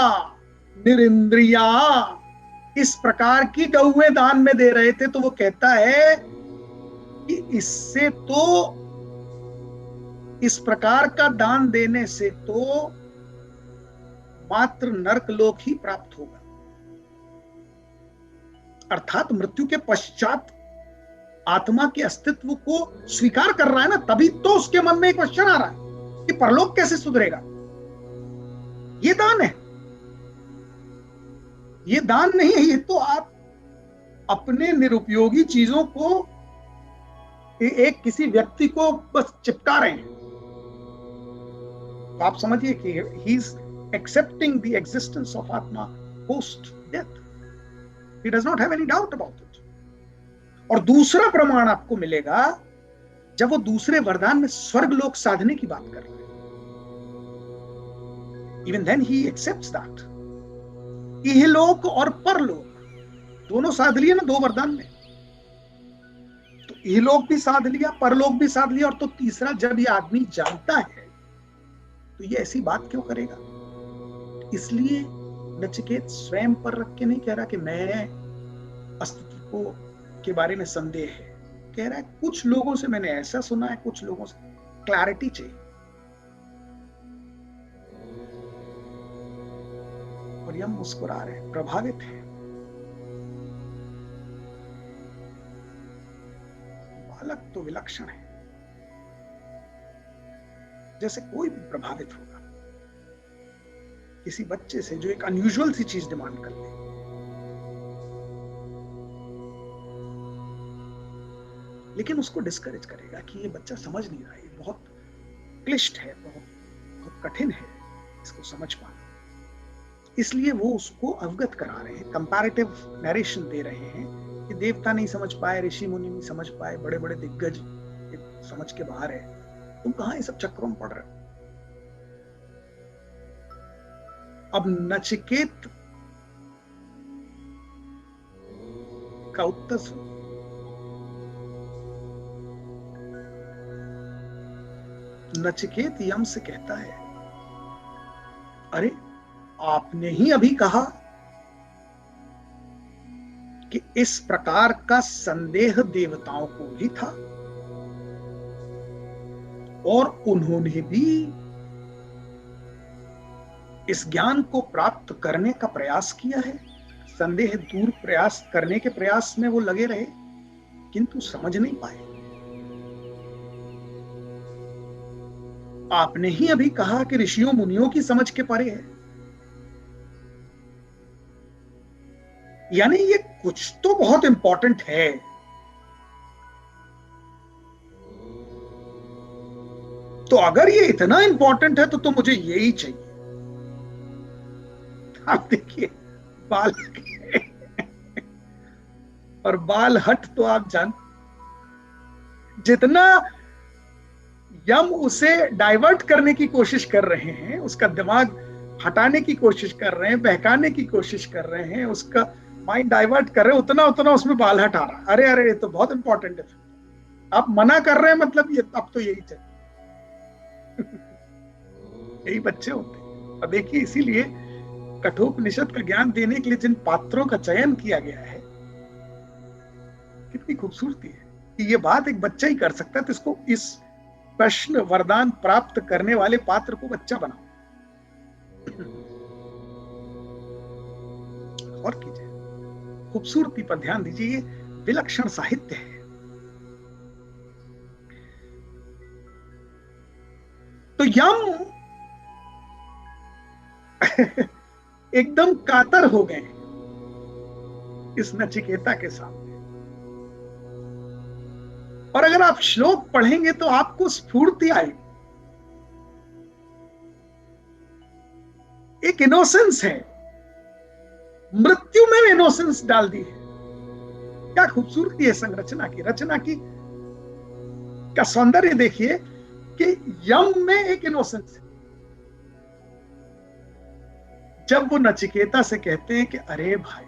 निरिंद्रिया, इस प्रकार की गौएं दान में दे रहे थे। तो वो कहता है कि इससे तो, इस प्रकार का दान देने से तो मात्र नरक लोक ही प्राप्त होगा, अर्थात मृत्यु के पश्चात आत्मा के अस्तित्व को स्वीकार कर रहा है ना, तभी तो उसके मन में एक क्वेश्चन आ रहा है कि परलोक कैसे सुधरेगा। ये दान है, ये दान नहीं है, ये तो आप अपने निरुपयोगी चीजों को एक किसी व्यक्ति को बस चिपका रहे हैं। तो आप समझिए कि he is accepting the existence of आत्मा post death, he does not have any doubt about it. और दूसरा प्रमाण आपको मिलेगा जब वो दूसरे वरदान में स्वर्ग लोक साधने की बात कर रहे हैं। Even then he accepts that. इहलोक और परलोक दोनों साध लिए ना दो वरदान में, तो इहलोक भी साध लिया, परलोक भी साध लिया, और तो तीसरा जब ये आदमी जानता है तो ये ऐसी बात क्यों करेगा। इसलिए नचिकेत स्वयं पर रख के नहीं कह रहा कि मैं अस्तित्व को के बारे में संदेह है, कह रहा है कुछ लोगों से मैंने ऐसा सुना है, कुछ लोगों से क्लैरिटी चाहिए। और यम मुस्कुरा रहे हैं, प्रभावित है। बालक तो विलक्षण है, जैसे कोई भी प्रभावित होगा किसी बच्चे से जो एक अनयूजुअल सी चीज डिमांड कर ले। लेकिन उसको डिस्करेज करेगा कि ये बच्चा समझ नहीं रहा है, ये बहुत क्लिष्ट है, बहुत कठिन है इसको समझ पाना। इसलिए वो उसको अवगत करा रहे हैं, कंपैरेटिव नरेशन दे रहे हैं कि देवता नहीं समझ पाए, ऋषि मुनि नहीं समझ पाए, बड़े बड़े दिग्गज समझ के बाहर है, तुम कहां ये सब चक्रों में पड़ रहे हो। अब नचिकेत का उत्तर सुनो। नचिकेत यम से कहता है, अरे आपने ही अभी कहा कि इस प्रकार का संदेह देवताओं को भी था और उन्होंने भी इस ज्ञान को प्राप्त करने का प्रयास किया है, संदेह दूर प्रयास करने के प्रयास में वो लगे रहे, किंतु समझ नहीं पाए। आपने ही अभी कहा कि ऋषियों मुनियों की समझ के परे है, यानी ये कुछ तो बहुत इंपॉर्टेंट है। तो अगर ये इतना इंपॉर्टेंट है तो मुझे यही चाहिए। आप देखिए बाल और बाल हट तो आप जान, जितना यम उसे डाइवर्ट करने की कोशिश कर रहे हैं, उसका दिमाग हटाने की कोशिश कर रहे हैं, बहकाने की कोशिश कर रहे हैं, उसका माइंड डाइवर्ट कर रहे हैं, उतना उतना उसमें बाल हट आ रहा है। अरे अरे ये तो बहुत इंपॉर्टेंट है। आप मना कर रहे हैं मतलब ये अब तो यही चाहिए। यही बच्चे होते हैं। और देखिए इसीलिए कठोपनिषद का ज्ञान देने के लिए जिन पात्रों का चयन किया गया है, कितनी खूबसूरती है कि ये बात एक बच्चा ही कर सकता है। तो इसको, इस प्रश्न वरदान प्राप्त करने वाले पात्र को बच्चा बनाओ। और कीजिए, खूबसूरती पर ध्यान दीजिए, ये विलक्षण साहित्य है। तो यम एकदम कातर हो गए इस नचिकेता के सामने। और अगर आप श्लोक पढ़ेंगे तो आपको स्फूर्ति आएगी, एक इनोसेंस है, मृत्यु में इनोसेंस डाल दी है। क्या खूबसूरती है संरचना की, रचना की का सौंदर्य देखिए कि यम में एक इनोसेंस है। जब वो नचिकेता से कहते हैं कि अरे भाई,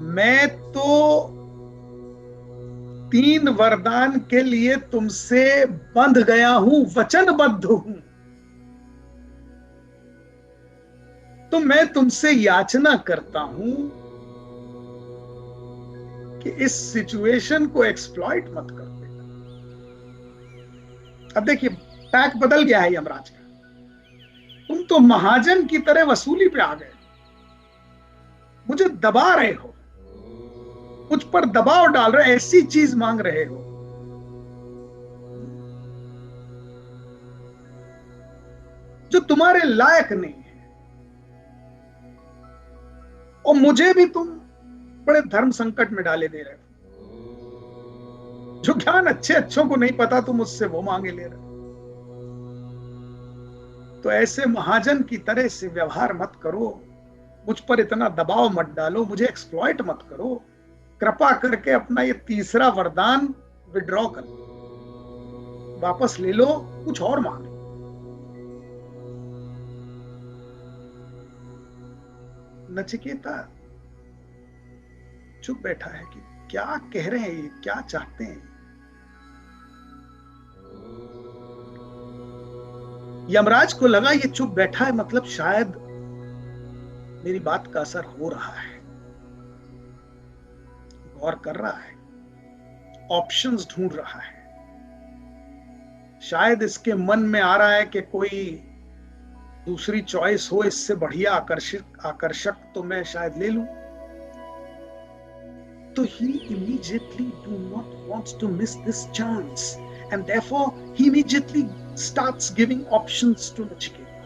मैं तो 3 वरदान के लिए तुमसे बंध गया हूं, वचनबद्ध हूं, तो मैं तुमसे याचना करता हूं कि इस सिचुएशन को एक्सप्लॉइट मत कर देना। अब देखिए पैक बदल गया है यमराज का। तुम तो महाजन की तरह वसूली पे आ गए, मुझे दबा रहे हो, मुझ पर दबाव डाल रहे, ऐसी चीज मांग रहे हो जो तुम्हारे लायक नहीं है, और मुझे भी तुम बड़े धर्म संकट में डाले दे रहे हो। जो ज्ञान अच्छे अच्छों को नहीं पता तुम उससे वो मांगे ले रहे हो। तो ऐसे महाजन की तरह से व्यवहार मत करो, मुझ पर इतना दबाव मत डालो, मुझे एक्सप्लॉइट मत करो। कृपा करके अपना ये तीसरा वरदान विड्रॉ कर लो, वापस ले लो, कुछ और मांग लो। नचिकेता चुप बैठा है कि क्या कह रहे हैं ये, क्या चाहते हैं। यमराज को लगा ये चुप बैठा है मतलब शायद मेरी बात का असर हो रहा है, गौर कर रहा है, ऑप्शंस ढूंढ रहा है। शायद इसके मन में आ रहा है कि कोई दूसरी चॉइस हो इससे बढ़िया आकर्षक तो मैं शायद ले लूं। तो he immediately do not want to miss this chance, and therefore he immediately starts giving options to Nachiketa.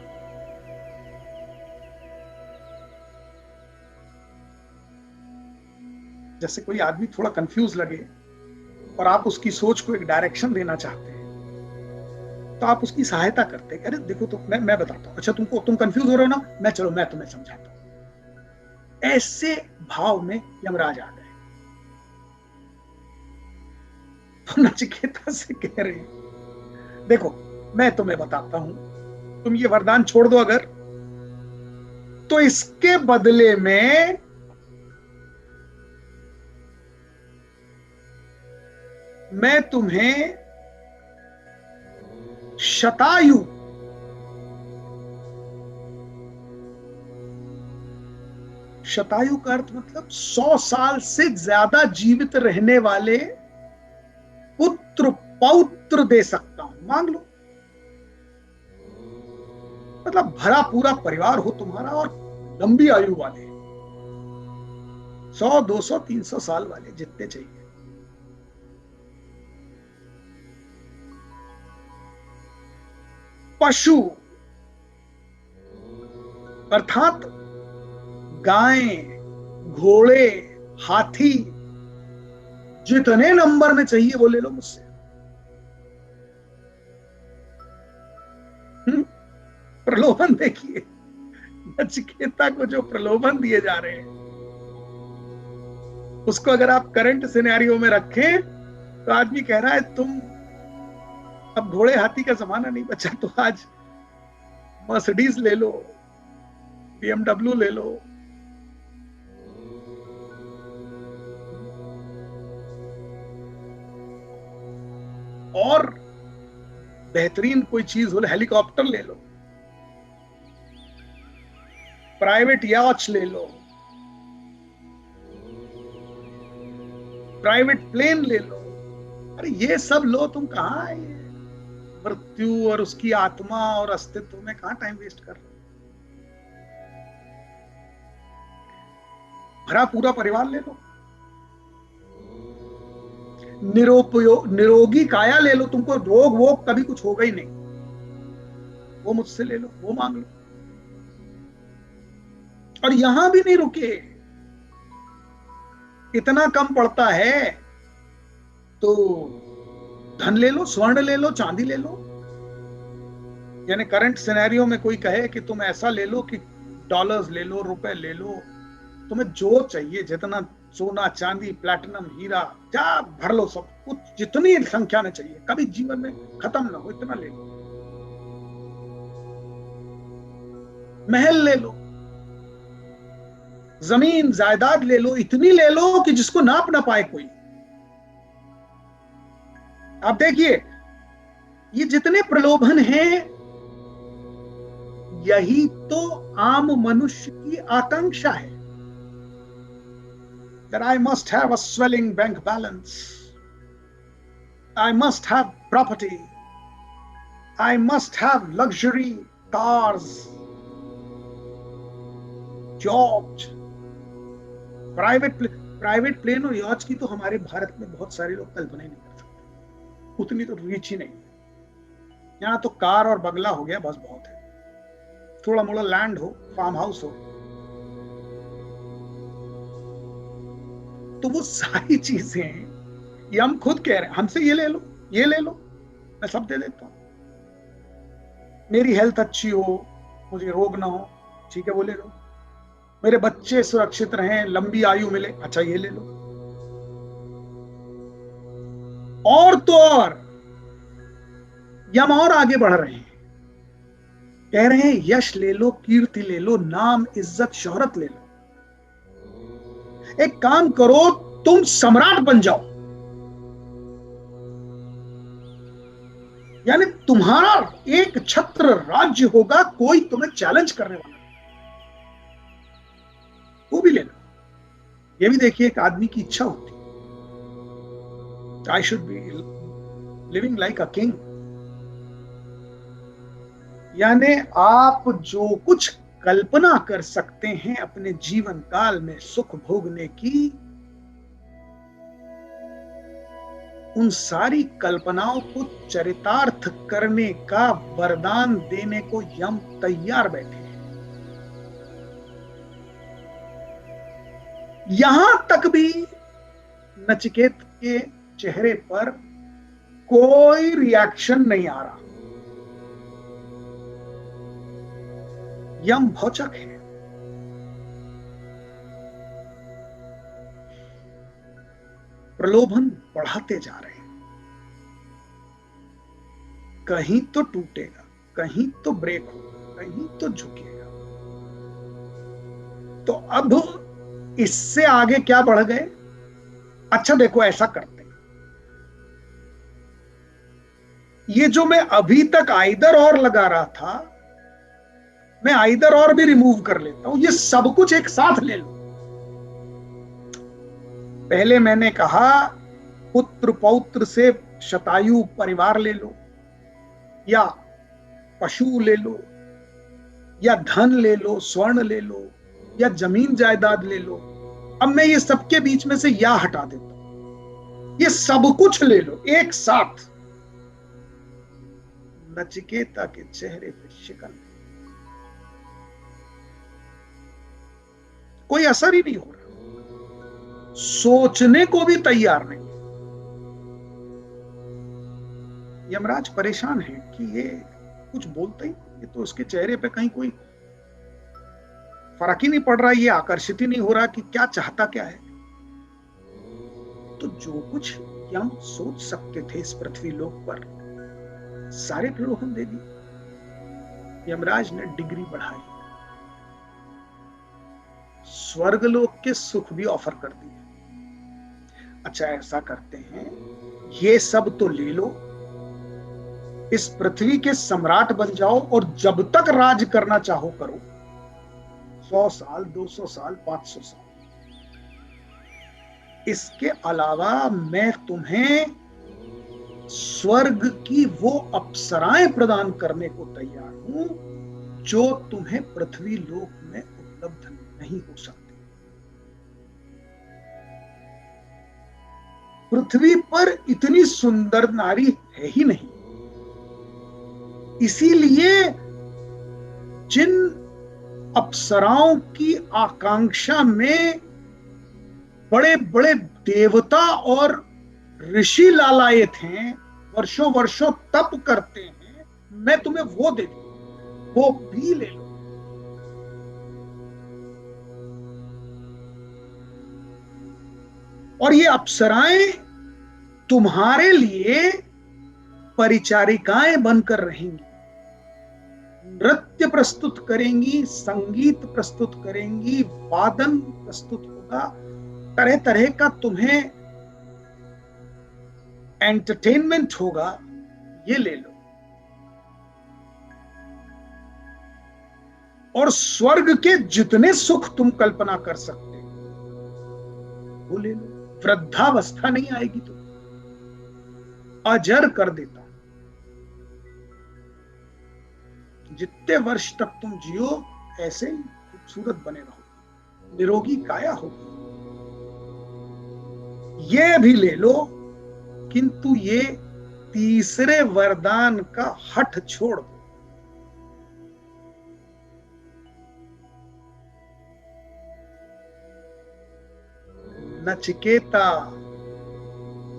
जैसे कोई आदमी थोड़ा कंफ्यूज लगे और आप उसकी सोच को एक डायरेक्शन देना चाहते हैं, तो आप उसकी सहायता करते हैं। अरे देखो तो मैं बताता हूं, अच्छा तुम कंफ्यूज हो रहे हो ना, मैं तुम्हें समझाता हूं। ऐसे भाव में यमराज आ गए। तो नचिकेता से कह रहे हैं देखो मैं तुम्हें बताता हूं, तुम ये वरदान छोड़ दो अगर, तो इसके बदले में मैं तुम्हें शतायु का अर्थ मतलब 100 साल से ज्यादा जीवित रहने वाले पुत्र पौत्र दे सकता हूं, मांग लो। मतलब भरा पूरा परिवार हो तुम्हारा और लंबी आयु वाले, 100 200 300 साल वाले जितने चाहिए। पशु अर्थात गाय, घोड़े, हाथी, जितने नंबर में चाहिए वो ले लो मुझसे। प्रलोभन देखिए, नचिकेता को जो प्रलोभन दिए जा रहे हैं उसको अगर आप करंट सिनेरियो में रखें तो आदमी कह रहा है तुम अब घोड़े हाथी का जमाना नहीं बचा, तो आज मर्सिडीज ले लो, BMW ले लो। और बेहतरीन कोई चीज हो, हेलीकॉप्टर ले लो, प्राइवेट याच ले लो, प्राइवेट प्लेन ले लो। अरे ये सब लो, तुम कहां है मृत्यु और उसकी आत्मा और अस्तित्व में कहां टाइम वेस्ट कर रहे हो। भरा पूरा परिवार ले लो, निरोगी काया ले लो, तुमको रोग वोग कभी कुछ होगा ही नहीं, वो मुझसे ले लो, वो मांग लो। और यहां भी नहीं रुके, इतना कम पड़ता है तो धन ले लो, स्वर्ण ले लो, चांदी ले लो। यानी करंट सिनेरियो में कोई कहे कि तुम ऐसा ले लो कि डॉलर्स ले लो, रुपए ले लो, तुम्हें जो चाहिए जितना सोना चांदी प्लैटिनम हीरा क्या भर लो, सब कुछ जितनी संख्या में चाहिए, कभी जीवन में खत्म ना हो, इतना ले लो। महल ले लो, जमीन जायदाद ले लो, इतनी ले लो कि जिसको नाप ना पाए कोई। आप देखिए ये जितने प्रलोभन हैं, यही तो आम मनुष्य की आकांक्षा है। that I must have a swelling bank balance, I must have property, I must have luxury cars, jobs, private plane और यॉच की तो हमारे भारत में बहुत सारे लोग कल्पना ही नहीं कर सकते, उतनी तो रीच ही नहीं। यहाँ तो कार और बंगला हो गया बस बहुत है, थोड़ा मोड़ा लैंड हो, फार्म हाउस हो, तो वो सारी चीजें ये हम खुद कह रहे हैं, हमसे ये ले लो, ये ले लो, मैं सब दे देता हूं, मेरी हेल्थ अच्छी हो, मुझे रोग ना हो, ठीक है वो ले लो, मेरे बच्चे सुरक्षित रहें, लंबी आयु मिले, अच्छा ये ले लो। और तो और हम और आगे बढ़ रहे हैं, कह रहे हैं यश ले लो, कीर्ति ले लो, नाम इज्जत शोहरत ले लो, एक काम करो तुम सम्राट बन जाओ, यानी तुम्हारा एक छत्र राज्य होगा, कोई तुम्हें चैलेंज करने वाला, वो भी ले लो। ये भी देखिए एक आदमी की इच्छा होती है, I should be living like a king, यानी आप जो कुछ कल्पना कर सकते हैं अपने जीवन काल में सुख भोगने की, उन सारी कल्पनाओं को चरितार्थ करने का वरदान देने को यम तैयार बैठे हैं। यहां तक भी नचिकेत के चेहरे पर कोई रिएक्शन नहीं आ रहा, यम भौचक है। प्रलोभन बढ़ाते जा रहे हैं, कहीं तो टूटेगा, कहीं तो ब्रेक होगा, कहीं तो झुकेगा। तो अब इससे आगे क्या बढ़ गए, अच्छा देखो ऐसा करते हैं, ये जो मैं अभी तक आइदर और लगा रहा था, मैं आइदर और भी रिमूव कर लेता हूं, ये सब कुछ एक साथ ले लो। पहले मैंने कहा पुत्र पौत्र से शतायु परिवार ले लो, या पशु ले लो, या धन ले लो, स्वर्ण ले लो, या जमीन जायदाद ले लो। अब मैं ये सबके बीच में से या हटा देता हूं, ये सब कुछ ले लो एक साथ। नचिकेता के चेहरे पे शिकन, कोई असर ही नहीं हो रहा, सोचने को भी तैयार नहीं। यमराज परेशान है कि ये कुछ बोलता ही, ये तो उसके चेहरे पे कहीं कोई फर्क ही नहीं पड़ रहा, ये आकर्षित ही नहीं हो रहा कि क्या चाहता क्या है। तो जो कुछ यम सोच सकते थे इस पृथ्वी लोक पर, सारे प्रलोभन दे दिए। यमराज ने डिग्री बढ़ाई, स्वर्गलोक के सुख भी ऑफर कर दिए। अच्छा ऐसा करते हैं, ये सब तो ले लो, इस पृथ्वी के सम्राट बन जाओ, और जब तक राज करना चाहो करो, 100 साल 200 साल 500 साल। इसके अलावा मैं तुम्हें स्वर्ग की वो अप्सराएं प्रदान करने को तैयार हूं जो तुम्हें पृथ्वी लोक में उपलब्ध नहीं हो सकती। पृथ्वी पर इतनी सुंदर नारी है ही नहीं, इसीलिए जिन अप्सराओं की आकांक्षा में बड़े बड़े देवता और ऋषि लालायित हैं, वर्षों वर्षों तप करते हैं, मैं तुम्हें वो दे दूं, वो भी ले लो। और ये अप्सराएं तुम्हारे लिए परिचारिकाएं बनकर रहेंगी, नृत्य प्रस्तुत करेंगी, संगीत प्रस्तुत करेंगी, वादन प्रस्तुत होगा, तरह तरह का तुम्हें एंटरटेनमेंट होगा, ये ले लो। और स्वर्ग के जितने सुख तुम कल्पना कर सकते वो ले लो, वृद्धावस्था नहीं आएगी तो अजर कर देता हूं। जितने वर्ष तक तुम जियो ऐसे ही खूबसूरत बने रहो, निरोगी काया होगी। ये भी ले लो, किंतु ये तीसरे वरदान का हठ छोड़ दो। Nachiketa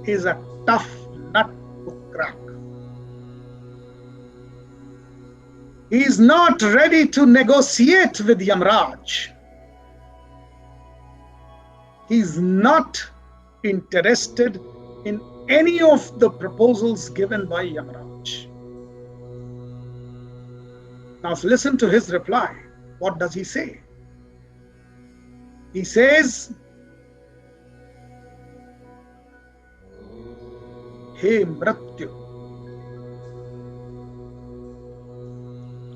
is a tough nut to crack. He is not ready to negotiate with Yamraj. He is not interested in any of the proposals given by Yamraj. Now listen to his reply. What does he say? He says, हे मृत्यु,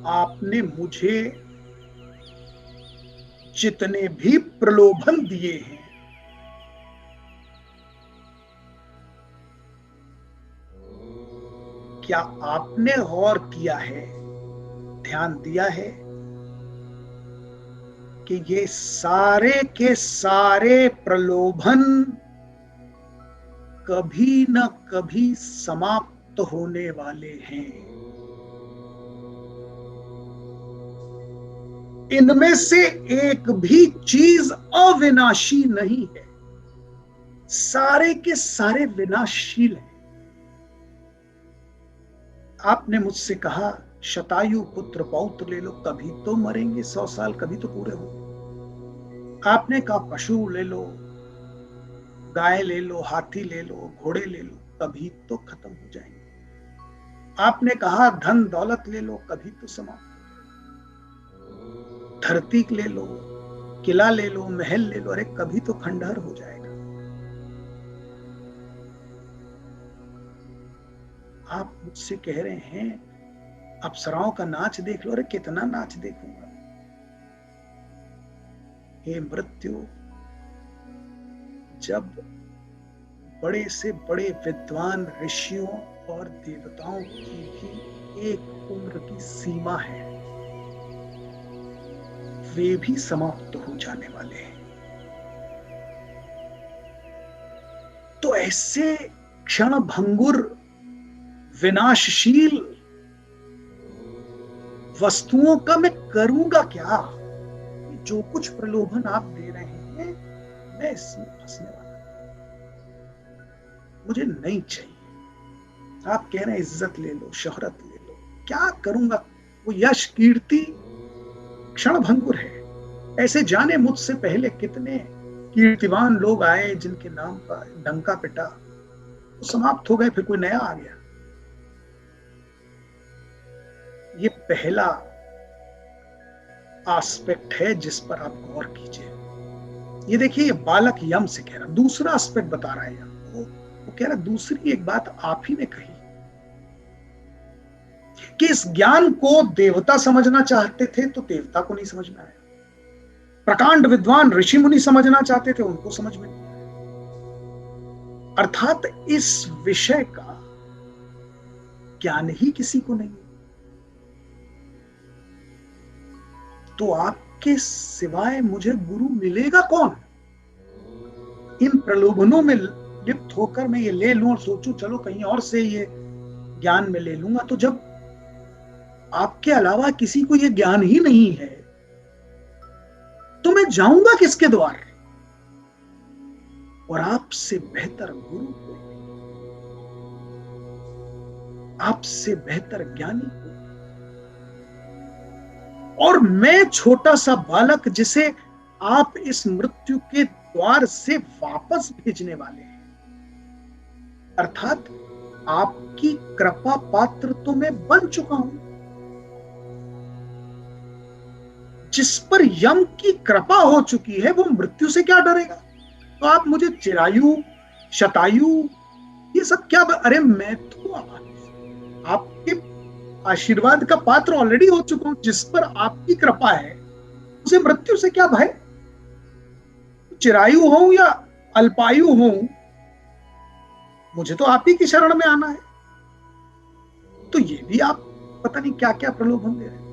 आपने मुझे जितने भी प्रलोभन दिए हैं, क्या आपने गौर किया है, ध्यान दिया है कि ये सारे के सारे प्रलोभन कभी न कभी समाप्त होने वाले हैं। इनमें से एक भी चीज अविनाशी नहीं है, सारे के सारे विनाशील हैं। आपने मुझसे कहा शतायु पुत्र पौत्र ले लो, कभी तो मरेंगे, 100 साल कभी तो पूरे होंगे। आपने कहा पशु ले लो, गाय ले लो, हाथी ले लो, घोड़े ले लो, कभी तो खत्म हो जाएंगे। आपने कहा धन दौलत ले लो, कभी तो समाप्त। धरती ले लो, किला ले लो, महल ले लो, अरे कभी तो खंडहर हो जाएगा। आप मुझसे कह रहे हैं अप्सराओं का नाच देख लो, अरे कितना नाच देखूंगा। हे मृत्यु, जब बड़े से बड़े विद्वान ऋषियों और देवताओं की भी एक उम्र की सीमा है, वे भी समाप्त हो जाने वाले हैं। तो ऐसे क्षण भंगुर विनाशशील वस्तुओं का मैं करूंगा क्या? जो कुछ प्रलोभन आप दे रहे हैं, मैं इसमें फंसने वाला, मुझे नहीं चाहिए। आप कह रहे हैं इज्जत ले लो, शोहरत ले लो, क्या करूंगा? वो यश कीर्ति क्षण भंगुर है। ऐसे जाने मुझसे पहले कितने कीर्तिवान लोग आए जिनके नाम का डंका पिटा, वो समाप्त हो गए, फिर कोई नया आ गया। ये पहला एस्पेक्ट है जिस पर आप गौर कीजिए। ये देखिए, ये बालक यम से कह रहा, दूसरा एस्पेक्ट बता रहा है यम। वो कह रहा दूसरी एक बात आप ही ने कही कि इस ज्ञान को देवता समझना चाहते थे तो देवता को नहीं समझ में आया, प्रकांड विद्वान ऋषि मुनि समझना चाहते थे, उनको समझ में नहीं आया। अर्थात इस विषय का ज्ञान ही किसी को नहीं। तो आपके सिवाय मुझे गुरु मिलेगा कौन? इन प्रलोभनों में लिप्त होकर मैं ये ले लूं और सोचूं चलो कहीं और से ये ज्ञान में ले लूंगा, तो जब आपके अलावा किसी को ये ज्ञान ही नहीं है तो मैं जाऊंगा किसके द्वार? और आपसे बेहतर गुरु कोई नहीं, आपसे बेहतर ज्ञानी कोई। और मैं छोटा सा बालक जिसे आप इस मृत्यु के द्वार से वापस भेजने वाले हैं। अर्थात आपकी कृपा पात्र तो मैं बन चुका हूं। जिस पर यम की कृपा हो चुकी है वो मृत्यु से क्या डरेगा? तो आप मुझे चिरायु, शतायु, ये सब क्या? अरे मैं तो आपके आशीर्वाद का पात्र ऑलरेडी हो चुका हूं। जिस पर आपकी कृपा है उसे मृत्यु से क्या भय? चिरायु हो या अल्पायु हूं, मुझे तो आप ही की शरण में आना है। तो ये भी आप पता नहीं क्या क्या प्रलोभन दे रहे हैं।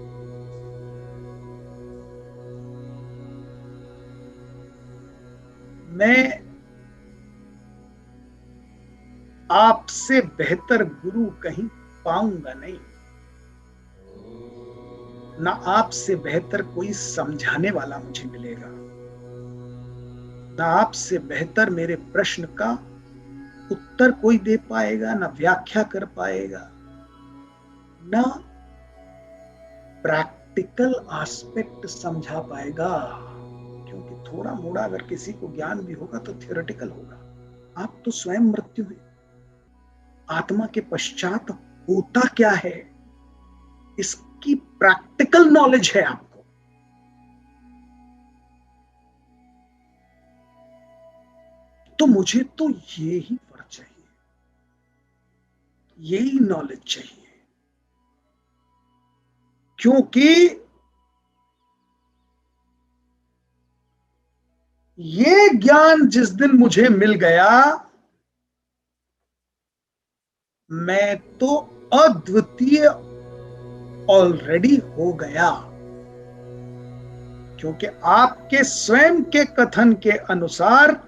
मैं आपसे बेहतर गुरु कहीं पाऊंगा नहीं, ना आपसे बेहतर कोई समझाने वाला मुझे मिलेगा, ना आपसे बेहतर मेरे प्रश्न का उत्तर कोई दे पाएगा, ना व्याख्या कर पाएगा, ना प्रैक्टिकल एस्पेक्ट समझा पाएगा। क्योंकि थोड़ा मोड़ा अगर किसी को ज्ञान भी होगा तो थियोरेटिकल होगा। आप तो स्वयं मृत्यु है, आत्मा के पश्चात होता क्या है इसकी प्रैक्टिकल नॉलेज है आपको। तो मुझे तो ये ही पढ़ चाहिए, यही नॉलेज चाहिए, क्योंकि ये ज्ञान जिस दिन मुझे मिल गया, मैं तो अद्वितीय ऑलरेडी हो गया। क्योंकि आपके स्वयं के कथन के अनुसार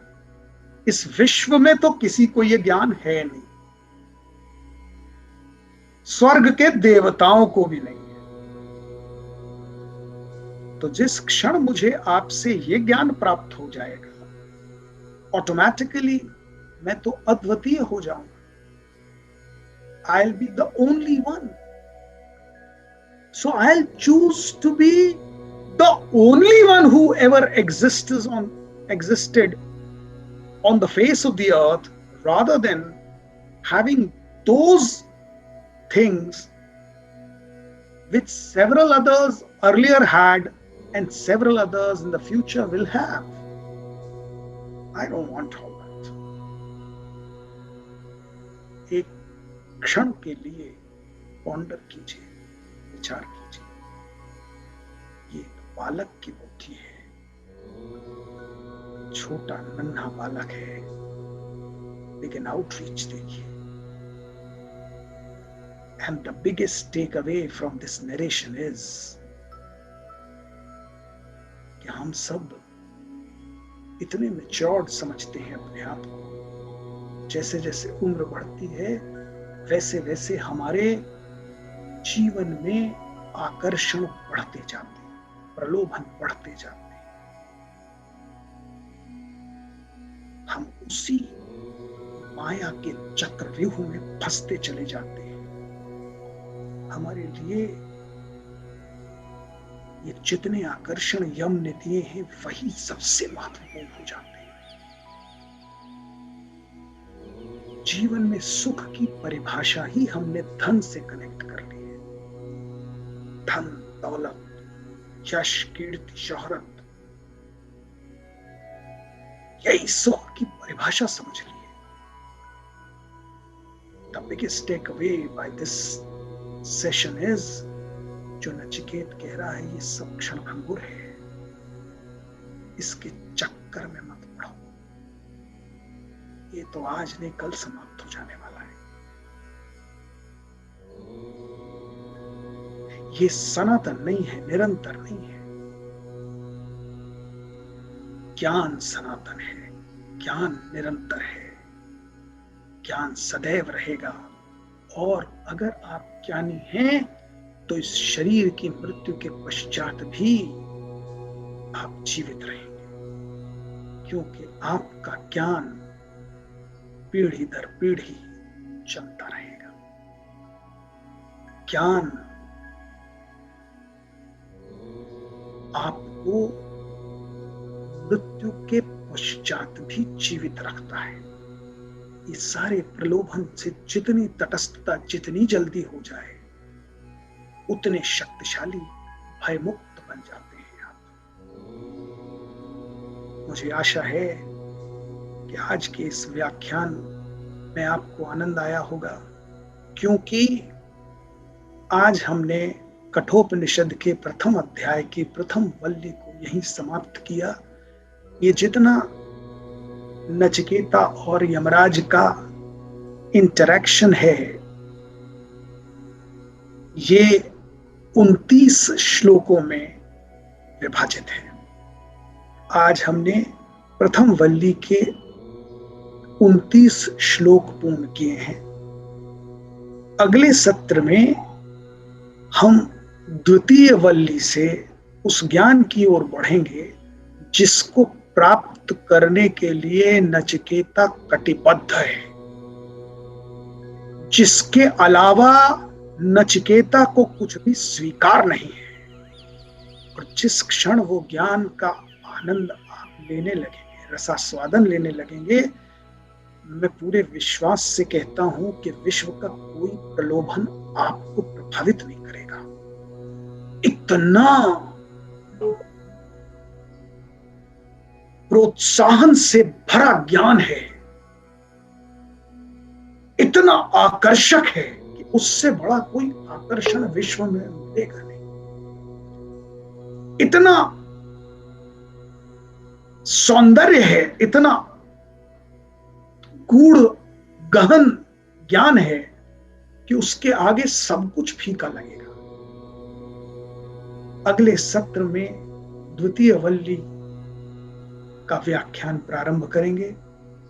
इस विश्व में तो किसी को यह ज्ञान है नहीं, स्वर्ग के देवताओं को भी नहीं है। तो जिस क्षण मुझे आपसे यह ज्ञान प्राप्त हो जाएगा, ऑटोमेटिकली मैं तो अद्वितीय हो जाऊंगा। I'll be the only one. So I'll choose to be the only one who ever existed on the face of the earth, rather than having those things which several others earlier had and several others in the future will have. I don't want all that. एक क्षण के लिए पॉन्डर कीजिए, विचार कीजिए। ये बालक की बुद्धि है, छोटा नन्हा बालक है, लेकिन आउटरीच देखिए। And the biggest takeaway from this narration is कि हम सब इतने मैच्योर्ड समझते हैं अपने आप को। जैसे जैसे उम्र बढ़ती है, वैसे वैसे हमारे जीवन में आकर्षण बढ़ते जाते हैं, प्रलोभन बढ़ते जाते हैं। हम उसी माया के चक्रव्यूह में फंसते चले जाते हैं। हमारे लिए ये जितने आकर्षण यम ने दिए हैं, वही सबसे महत्वपूर्ण हो जाते हैं। जीवन में सुख की परिभाषा ही हमने धन से कनेक्ट कर ली है। धन, दौलत, यश, कीर्ति, शोहरत, यही सुख की परिभाषा समझ ली है। The biggest takeaway by this session is, जो नचिकेत कह रहा है, ये सब क्षणभंगुर है, इसके चक्कर में मत पड़ो। ये तो आज नहीं कल समाप्त हो जाने वाला है। ये सनातन नहीं है, निरंतर नहीं है। ज्ञान सनातन है, ज्ञान निरंतर है, ज्ञान सदैव रहेगा। और अगर आप ज्ञानी हैं तो इस शरीर की मृत्यु के पश्चात भी आप जीवित रहेंगे, क्योंकि आपका ज्ञान पीढ़ी दर पीढ़ी चलता रहेगा। ज्ञान आपको मृत्यु के पश्चात भी जीवित रखता है। ये सारे प्रलोभन से जितनी तटस्थता, जितनी जल्दी हो जाए, उतने शक्तिशाली, भयमुक्त बन जाते हैं आप। मुझे आशा है कि आज के इस व्याख्यान में आपको आनंद आया होगा, क्योंकि आज हमने कठोपनिषद के प्रथम अध्याय की प्रथम वल्ली को यहीं समाप्त किया। ये जितना नचिकेता और यमराज का इंटरैक्शन है, ये 29 श्लोकों में विभाजित है। आज हमने प्रथम वल्ली के 29 श्लोक पूर्ण किए हैं। अगले सत्र में हम द्वितीय वल्ली से उस ज्ञान की ओर बढ़ेंगे जिसको प्राप्त करने के लिए नचिकेता कटिबद्ध है, जिसके अलावा नचिकेता को कुछ भी स्वीकार नहीं है। और जिस क्षण वो ज्ञान का आनंद आप लेने लगेंगे, रसास्वादन लेने लगेंगे, मैं पूरे विश्वास से कहता हूं कि विश्व का कोई प्रलोभन आपको प्रभावित नहीं करेगा। इतना प्रोत्साहन से भरा ज्ञान है, इतना आकर्षक है कि उससे बड़ा कोई आकर्षण विश्व में मिलेगा नहीं। इतना सौंदर्य है, इतना गूढ़ गहन ज्ञान है कि उसके आगे सब कुछ फीका लगेगा। अगले सत्र में द्वितीय वल्ली का व्याख्यान प्रारंभ करेंगे।